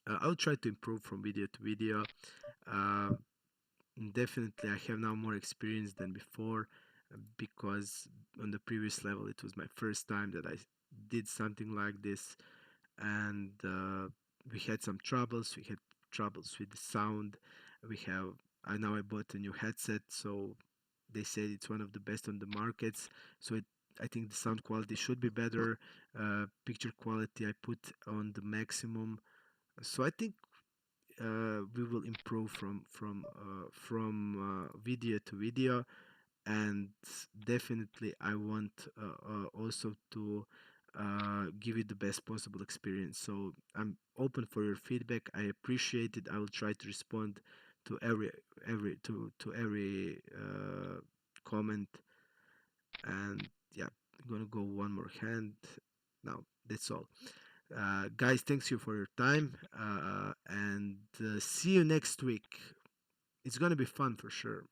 S1: I'll try to improve from video to video. Uh, Definitely, I have now more experience than before, because on the previous level it was my first time that I did something like this, and we had some troubles. We had troubles with the sound. We have I now I bought a new headset, so they said it's one of the best on the markets. So I think the sound quality should be better. Picture quality I put on the maximum. So I think we will improve from video to video, and definitely I want also to give you the best possible experience. So I'm open for your feedback. I appreciate it. I will try to respond to every comment. And yeah, I'm gonna go one more hand. Now that's all. Guys, thanks you for your time, and see you next week. It's gonna be fun for sure.